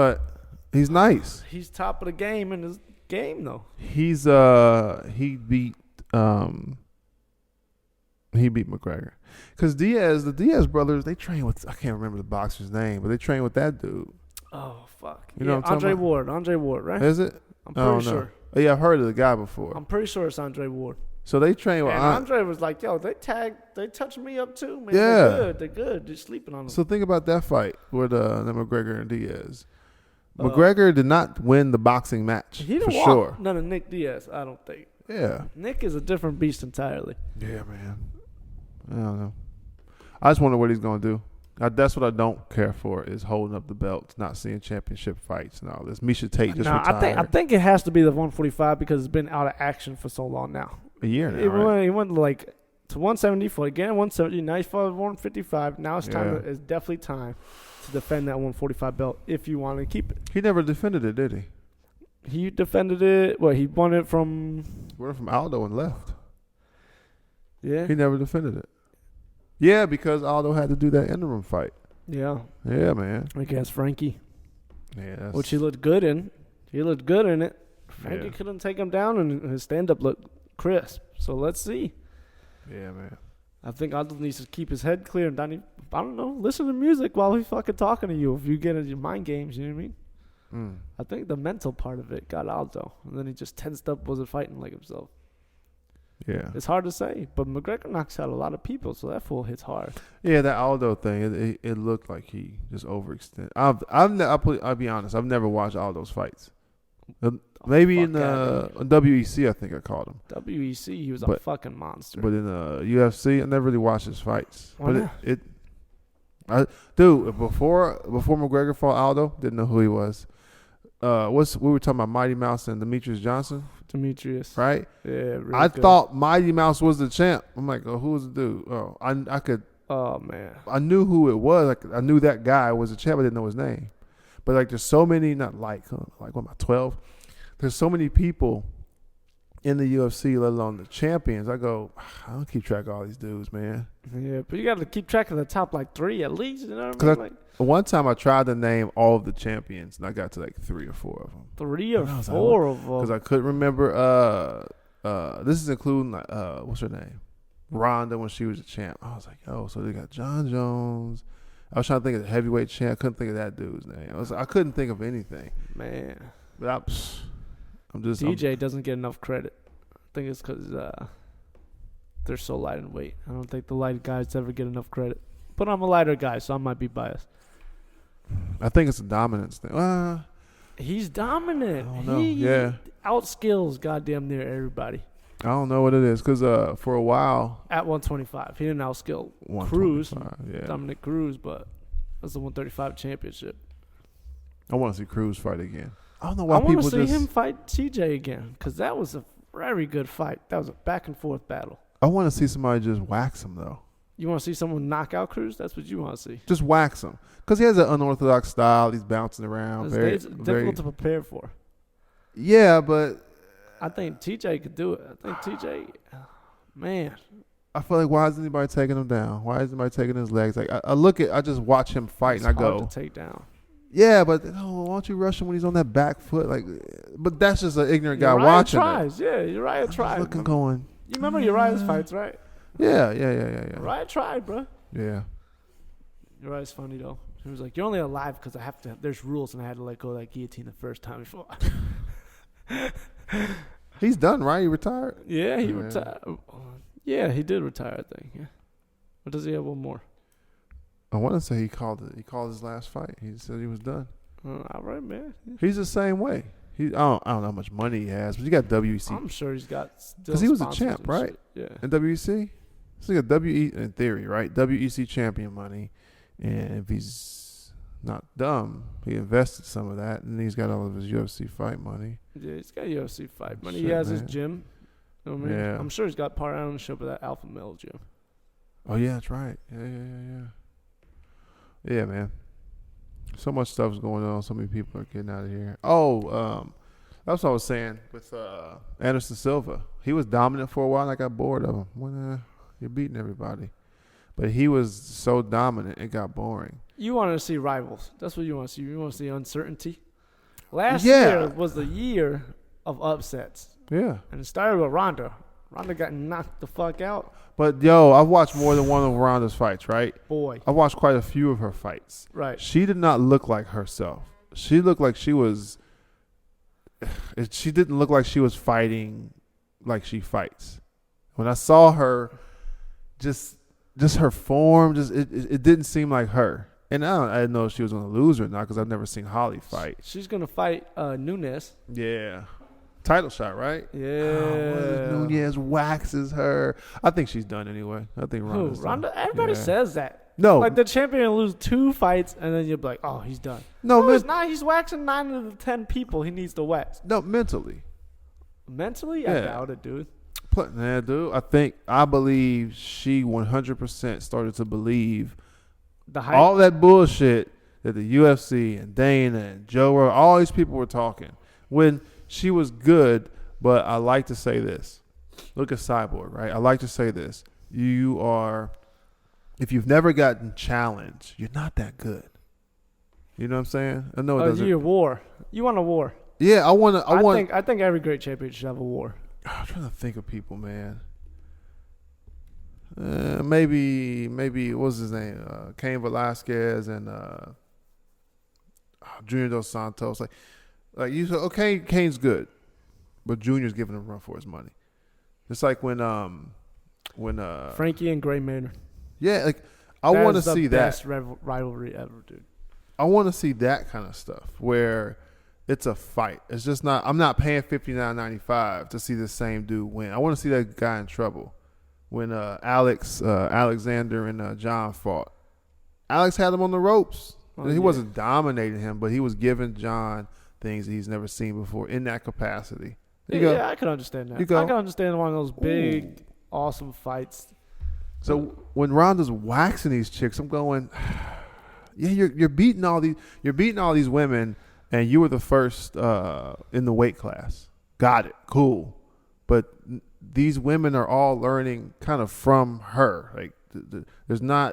nice. He's top of the game in his game though. He beat McGregor. Because the Diaz brothers, they train with, I can't remember the boxer's name, but they train with that dude. Oh fuck. You know what I'm Andre talking Ward. Andre Ward, right? Is it? I'm pretty sure. Oh, yeah, I've heard of the guy before. I'm pretty sure it's Andre Ward. So they train with Andre was like, yo, they touched me up too, man. Yeah. They're good. They're sleeping on them. So think about that fight with the McGregor and Diaz. McGregor did not win the boxing match. He didn't sure. None of Nick Diaz, I don't think. Yeah. Nick is a different beast entirely. Yeah, man. I don't know. I just wonder what he's going to do. That's what I don't care for is holding up the belts, not seeing championship fights and all this. Misha Tate just retired. I think it has to be the 145 because it's been out of action for so long now. A year now, right? He went like to 174, again 170, now he fought 155. Now it's time. It's definitely time to defend that 145 belt if you want to keep it. He never defended it, did he? He defended it. He won it from Aldo and left. Yeah. He never defended it. Yeah, because Aldo had to do that interim fight. Yeah. Yeah, man. Against Frankie. Yeah. Which he looked good in. He looked good in it. Frankie couldn't take him down, and his stand-up looked crisp. So let's see. Yeah, man. I think Aldo needs to keep his head clear and I don't know, listen to music while he's fucking talking to you. If you get into your mind games, you know what I mean? I think the mental part of it got Aldo, and then he just tensed up, wasn't fighting like himself. Yeah. It's hard to say, but McGregor knocks out a lot of people, so that fool hits hard. Yeah, that Aldo thing, it looked like he just overextended. I'll be honest, I've never watched Aldo's fights. Maybe in WEC, I think I called him. WEC, he was a fucking monster. But in UFC, I never really watched his fights. Why not? Dude, before McGregor fought Aldo, didn't know who he was. We were talking about Mighty Mouse and Demetrius Johnson. Right? Yeah, really I good. thought Mighty Mouse was the champ. I'm like, oh, who was the dude? Oh, I could. Oh man, I knew who it was. Like, I knew that guy was the champ. I didn't know his name. But like, there's so many. What am I, 12? There's so many people in the UFC, let alone the champions. I don't keep track of all these dudes, man. Yeah, but you got to keep track of the top 3 at least. You know what I mean? One time I tried to name all of the champions, and I got to 3 or 4 of them. 3 or 4 of them. Because I couldn't remember. This is including what's her name, Ronda, when she was a champ. I was like, oh, so they got John Jones. I was trying to think of the heavyweight champ. I couldn't think of that dude's name. I couldn't think of anything. Man, but I'm just DJ doesn't get enough credit. I think it's because they're so light in weight. I don't think the light guys ever get enough credit. But I'm a lighter guy, so I might be biased. I think it's a dominance thing. He's dominant. I don't know. He yeah. outskills goddamn near everybody. I don't know what it is because for a while at 125, he didn't outskill Cruz, Dominic Cruz, but that's the 135 championship. I want to see Cruz fight again. I don't know why I people want to see him fight TJ again because that was a very good fight. That was a back and forth battle. I want to see somebody just wax him though. You want to see someone knock out Cruz? That's what you want to see. Just wax him because he has an unorthodox style. He's bouncing around. It's difficult to prepare for. Yeah, but I think TJ could do it. I think TJ, man. I feel like why is anybody taking him down? Why is anybody taking his legs? Like I just watch him fight it's and I hard go to take down. Yeah, but why don't you rush him when he's on that back foot? Like, but that's just an ignorant guy watching tries. Yeah, Uriah tried. Looking going. You remember Uriah's fights, right? Yeah. Uriah tried, bro. Yeah. Uriah's funny though. He was like, "You're only alive because I have to. There's rules, and I had to let go of that guillotine the first time before." He's done, right? He retired. Yeah, he retired. Yeah, he did retire. I think. Yeah. Or does he have one more? I want to say he called his last fight. He said he was done. All right, man. Yeah. He's the same way. I don't know how much money he has, but he got WEC. I'm sure he's got because he was a champ, right? Yeah. In WEC, so he got in theory, right? WEC champion money, and if he's not dumb, he invested some of that, and he's got all of his UFC fight money. Yeah, he's got UFC fight money. He has his gym. You know what I mean? Yeah. I'm sure he's got part ownership of that Alpha Male gym. Oh yeah, that's right. Yeah. Yeah, man. So much stuff's going on. So many people are getting out of here. That's what I was saying with Anderson Silva. He was dominant for a while, and I got bored of him. When you're beating everybody, but he was so dominant, it got boring. You wanted to see rivals. That's what you want to see. You want to see uncertainty. Last year was the year of upsets. Yeah, and it started with Ronda. Ronda got knocked the fuck out. But, I've watched more than one of Ronda's fights, right? Boy. I've watched quite a few of her fights. Right. She did not look like herself. She looked like she was – she didn't look like she was fighting like she fights. When I saw her, just her form, it didn't seem like her. And I didn't know if she was going to lose or not because I've never seen Holly fight. She's going to fight Nunes. Yeah. Title shot, right? Yeah. Nunes waxes her. I think she's done anyway. I think Ronda's done. Ronda? Everybody says that. No. Like the champion will lose 2 fights and then you'll be like, oh, he's done. No, he's not. He's waxing 9 of the 10 people he needs to wax. No, mentally. Mentally? I doubt it, dude. Yeah, dude. I believe she 100% started to believe the hype. All that bullshit that the UFC and Dana and Joe Rogan, all these people were talking. When she was good, but I like to say this. Look at Cyborg, right? I like to say this. If you've never gotten challenged, you're not that good. You know what I'm saying? I know it doesn't. You're war. You want a war. Yeah, I think every great champion should have a war. I'm trying to think of people, man. Maybe what was his name? Cain Velasquez and Junior Dos Santos. Like you said, okay, Kane's good, but Junior's giving him a run for his money. It's like when Frankie and Gray Maynard. Yeah, like I want to see that. That's the best rivalry ever, dude. I want to see that kind of stuff where it's a fight. It's just not. I'm not paying $59.95 to see the same dude win. I want to see that guy in trouble. When Alexander and John fought, Alex had him on the ropes. He wasn't dominating him, but he was giving John things that he's never seen before in that capacity. Yeah, I can understand that. I can understand one of those big, awesome fights. So when Ronda's waxing these chicks, I'm going, yeah, you're beating all these women, and you were the first in the weight class. Got it, cool. But these women are all learning kind of from her. Like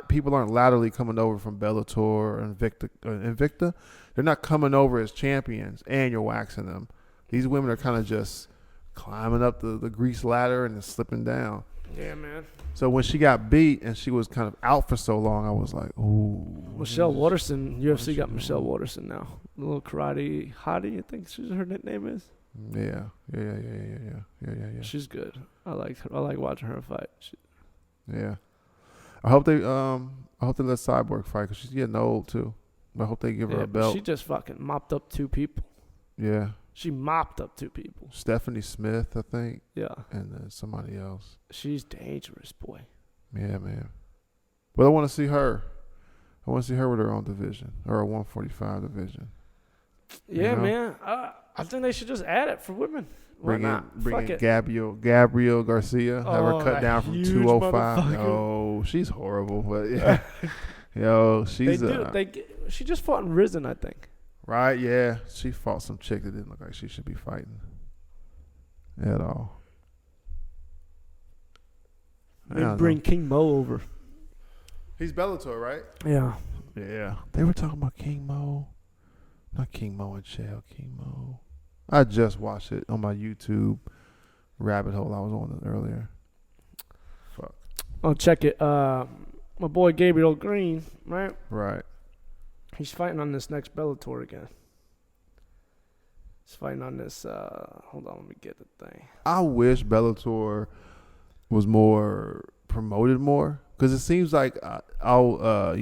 people aren't laterally coming over from Bellator or Invicta. They're not coming over as champions, and you're waxing them. These women are kind of just climbing up the grease ladder and then slipping down. Yeah, man. So when she got beat and she was kind of out for so long, I was like, ooh. Michelle Waterson, UFC got Michelle Waterson now. A little karate hottie, I think her name is. Yeah. She's good. I like her. I like watching her fight. Yeah. I hope they let Cyborg fight because she's getting old too. I hope they give her a belt. She just fucking mopped up 2 people. Yeah. She mopped up 2 people. Stephanie Smith, I think. Yeah. And then somebody else. She's dangerous, boy. Yeah, man. But I want to see her. I want to see her with her own division or a 145 division. Yeah, you know? Man. I think they should just add it for women. Bring in Gabriel Garcia. Have her cut down from 205. Oh, she's horrible. But yeah. She just fought in Risen, I think. Right, yeah. She fought some chick that didn't look like she should be fighting at all. They bring King Mo over. He's Bellator, right? Yeah. Yeah. They were talking about King Mo. Not King Mo and Chael, King Mo. I just watched it on my YouTube rabbit hole I was on earlier. Fuck. Oh, check it. My boy Gabriel Green, right? Right. He's fighting on this next Bellator again. He's fighting on this. Hold on, let me get the thing. I wish Bellator was more promoted more because it seems like I'll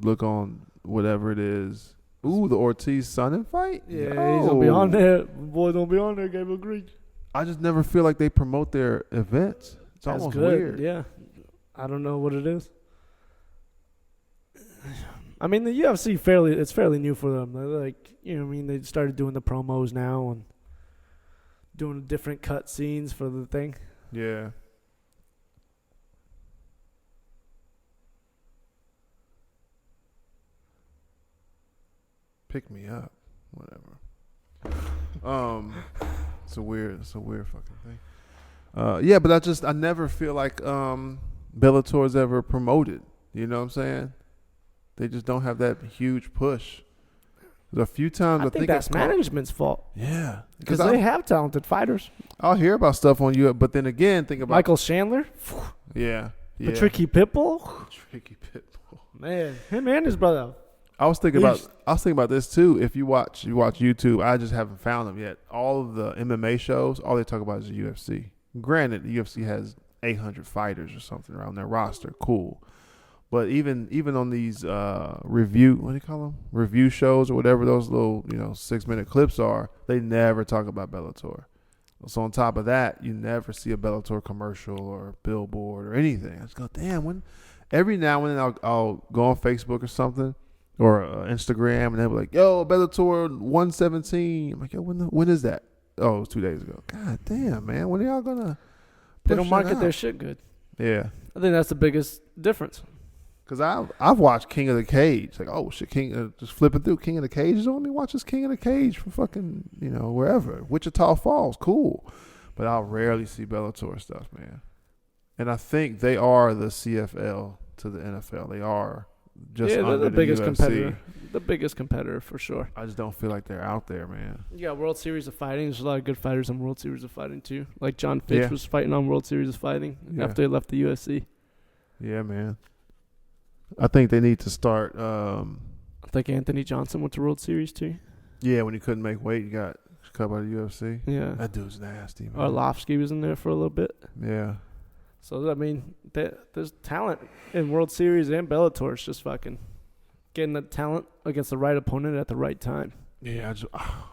look on whatever it is. Ooh, the Ortiz Sonnen fight? Yeah, he's gonna be on there. Boy, don't be on there, Gabriel Green. I just never feel like they promote their events. It's almost weird. Yeah, I don't know what it is. I mean, the UFC it's fairly new for them. They're like, you know what I mean? They started doing the promos now and doing different cut scenes for the thing. Yeah. Pick me up. Whatever. It's a weird fucking thing. Yeah, but I never feel like Bellator's ever promoted. You know what I'm saying? They just don't have that huge push. There's a few times I think that's management's fault. Yeah, because they have talented fighters. I'll hear about stuff on you, but then again, think about Michael Chandler. Yeah. Patricky Pitbull. Man, him and his brother. I was thinking about this too. If you watch YouTube, I just haven't found them yet. All of the MMA shows, all they talk about is the UFC. Granted, the UFC has 800 fighters or something around their roster. Cool. But even on these review shows or whatever those little 6-minute clips are, they never talk about Bellator. So on top of that, you never see a Bellator commercial or billboard or anything. I just go, damn. Every now and then I'll go on Facebook or something or Instagram and they'll be like, yo, Bellator 117. I'm like, yo, when is that? Oh, it was 2 days ago. God damn, man. When are y'all gonna? They don't market their shit good. Yeah, I think that's the biggest difference. Because I've watched King of the Cage. Like, oh, shit, just flipping through King of the Cage. Let me watch this King of the Cage from fucking, wherever. Wichita Falls. Cool. But I'll rarely see Bellator stuff, man. And I think they are the CFL to the NFL. They are just they're the biggest UFC. competitor. The biggest competitor, for sure. I just don't feel like they're out there, man. You got World Series of Fighting. There's a lot of good fighters on World Series of Fighting, too. Like John Fitch was fighting on World Series of Fighting after he left the UFC. Yeah, man. I think they need to start. I think Anthony Johnson went to World Series too. Yeah, when he couldn't make weight, he got cut by the UFC. Yeah. That dude's nasty, man. Arlovsky was in there for a little bit. Yeah. So, I mean, there's talent in World Series and Bellator. It's just fucking getting the talent against the right opponent at the right time. Yeah,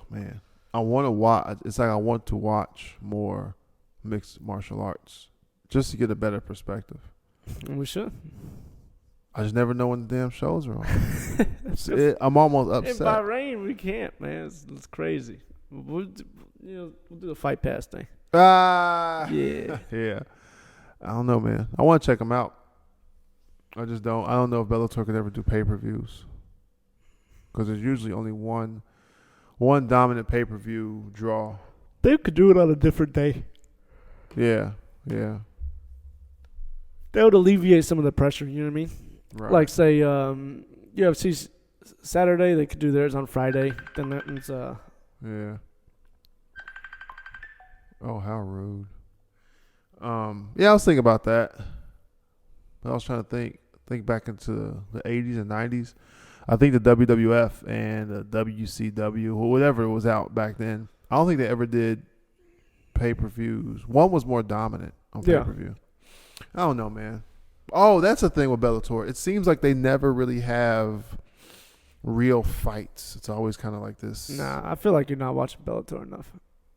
man. I want to watch. It's like I want to watch more mixed martial arts just to get a better perspective. And we should. I just never know when the damn shows are on. I'm almost upset. In Bahrain, we can't, man. It's crazy. We'll do the Fight Pass thing. Yeah. Yeah. I don't know, man. I want to check them out. I just don't. I don't know if Bellator could ever do pay-per-views because there's usually only one dominant pay-per-view draw. They could do it on a different day. Yeah. That would alleviate some of the pressure. You know what I mean? Right. Like say UFC Saturday, they could do theirs on Friday. Then that means Yeah. Oh, how rude. Yeah, I was thinking about that. But I was trying to think back into the 80s and 90s. I think the WWF and the WCW or whatever was out back then. I don't think they ever did pay-per-views. One was more dominant on pay-per-view. I don't know, man. Oh, that's the thing with Bellator. It seems like they never really have real fights. It's always kind of like this. Nah, I feel like you're not watching Bellator enough.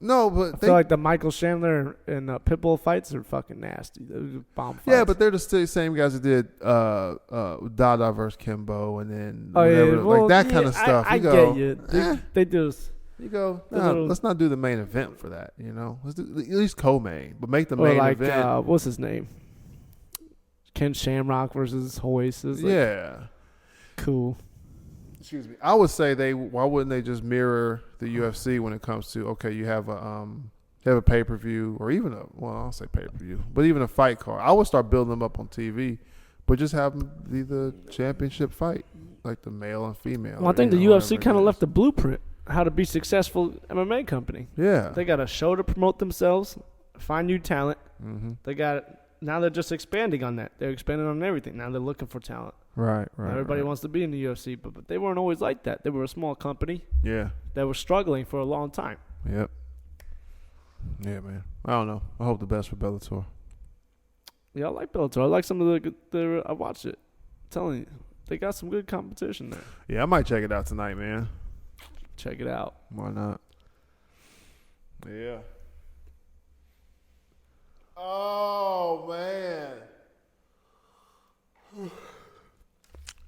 No, but I feel like the Michael Chandler and Pitbull fights are fucking nasty. Those bomb fights. Yeah, but they're the same guys that did Dada versus Kimbo and then well, like that kind of stuff. I get you. They do this. You go, let's not do the main event for that, you know? Let's do at least co-main, but make the main event. What's his name? Ken Shamrock versus Oasis. Yeah. Cool. Excuse me. I would say why wouldn't they just mirror the UFC when it comes to, okay, you have a pay-per-view or even I'll say pay-per-view, but even a fight card. I would start building them up on TV, but just have them be the championship fight, like the male and female. Well, I think the UFC kind of left the blueprint how to be successful MMA company. Yeah. They got a show to promote themselves, find new talent. Mm-hmm. Now they're just expanding on that. They're expanding on everything. Now they're looking for talent. Right. Everybody wants to be in the UFC, but they weren't always like that. They were a small company. Yeah. That was struggling for a long time. Yep. Yeah, man. I don't know. I hope the best for Bellator. Yeah, I like Bellator. I like some of the I watched it. I'm telling you, they got some good competition there. Yeah, I might check it out tonight, man. Check it out. Why not? Yeah. Oh, man.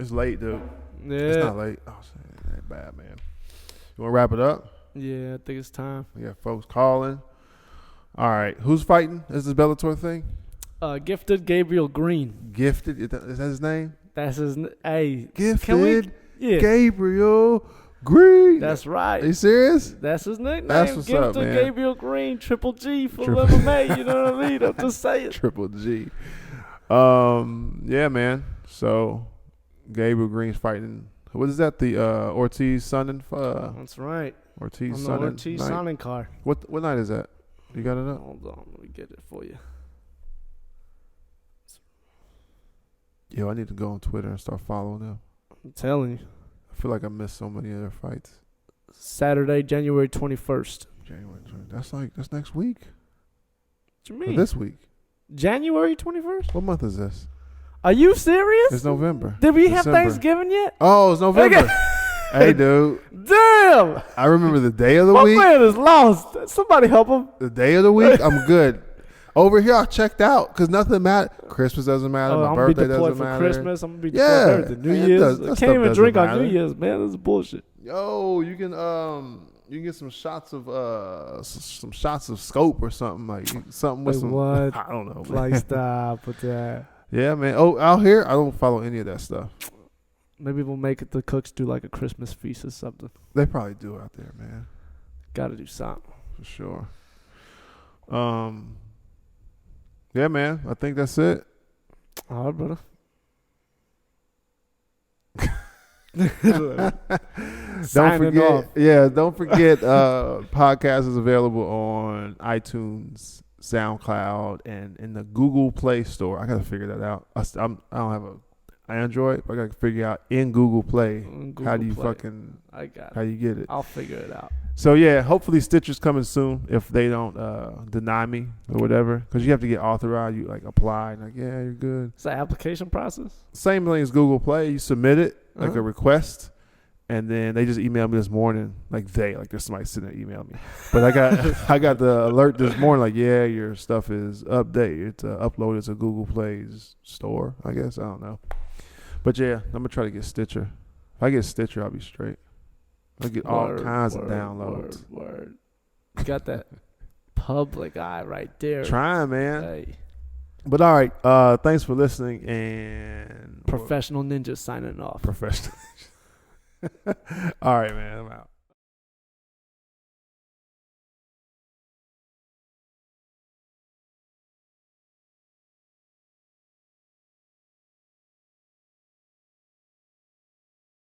It's late, dude. Yeah. It's not late. Oh, shit. It ain't bad, man. You want to wrap it up? Yeah, I think it's time. We got folks calling. All right. Who's fighting? Is this Bellator thing? Gifted Gabriel Green. Gifted? Is that his name? That's his Hey. Gifted Gabriel Green. That's right. Are you serious? That's his nickname. That's what's Gifted up, man. Gabriel Green, Triple G for MMA. You know what I mean? I'm just saying. Triple G. Yeah, man. So Gabriel Green's fighting. What is that? The Ortiz Sonnen. That's right. Ortiz on the Sonnen. Ortiz Sonnen card. What night is that? You got it up? Hold on, let me get it for you. Yo, I need to go on Twitter and start following them. I'm telling you. I feel like I missed so many of their fights. Saturday, January 21st. January 20th. That's next week. What you mean? Or this week. January 21st? What month is this? Are you serious? It's November. Did we have December. Thanksgiving yet? Oh, it's November. Hey, dude. Damn. I remember the day of the My week. man is lost. Somebody help him. The day of the week, I'm good. Over here, I checked out because nothing matters. Christmas doesn't matter. My birthday doesn't matter. I'm going to be deployed for Christmas. I'm going to be deployed for everything. New Year's. I can't even drink on New Year's, man. This is bullshit. Yo, you can get some shots of scope or something like something with what? I don't know. Man. Like stop with that. Yeah, man. Oh, out here, I don't follow any of that stuff. Maybe we'll make it. The cooks do like a Christmas feast or something. They probably do out there, man. Got to do something for sure. Yeah, man. I think that's it. All right, brother. Don't forget. Yeah, don't forget. Podcast is available on iTunes, SoundCloud, and in the Google Play Store. I gotta figure that out. I don't have an Android, but I gotta figure out in Google Play how do you Play. fucking I got it. how you get it. I'll figure it out. So yeah, hopefully Stitcher's coming soon if they don't deny me or whatever, because you have to get authorized. You like apply, and like yeah, you're good. It's the application process. Same thing as Google Play. You submit it like a request, and then they just emailed me this morning. Like there's somebody sitting there emailing me, but I got the alert this morning. Like yeah, your stuff is updated. It's uploaded to Google Play's store. I guess I don't know, but yeah, I'm gonna try to get Stitcher. If I get Stitcher, I'll be straight. I'll get all kinds of downloads. Word. You got that public eye right there. Trying, man. Hey. But all right, thanks for listening. And Professional Ninja signing off. Professional. All right, man. I'm out.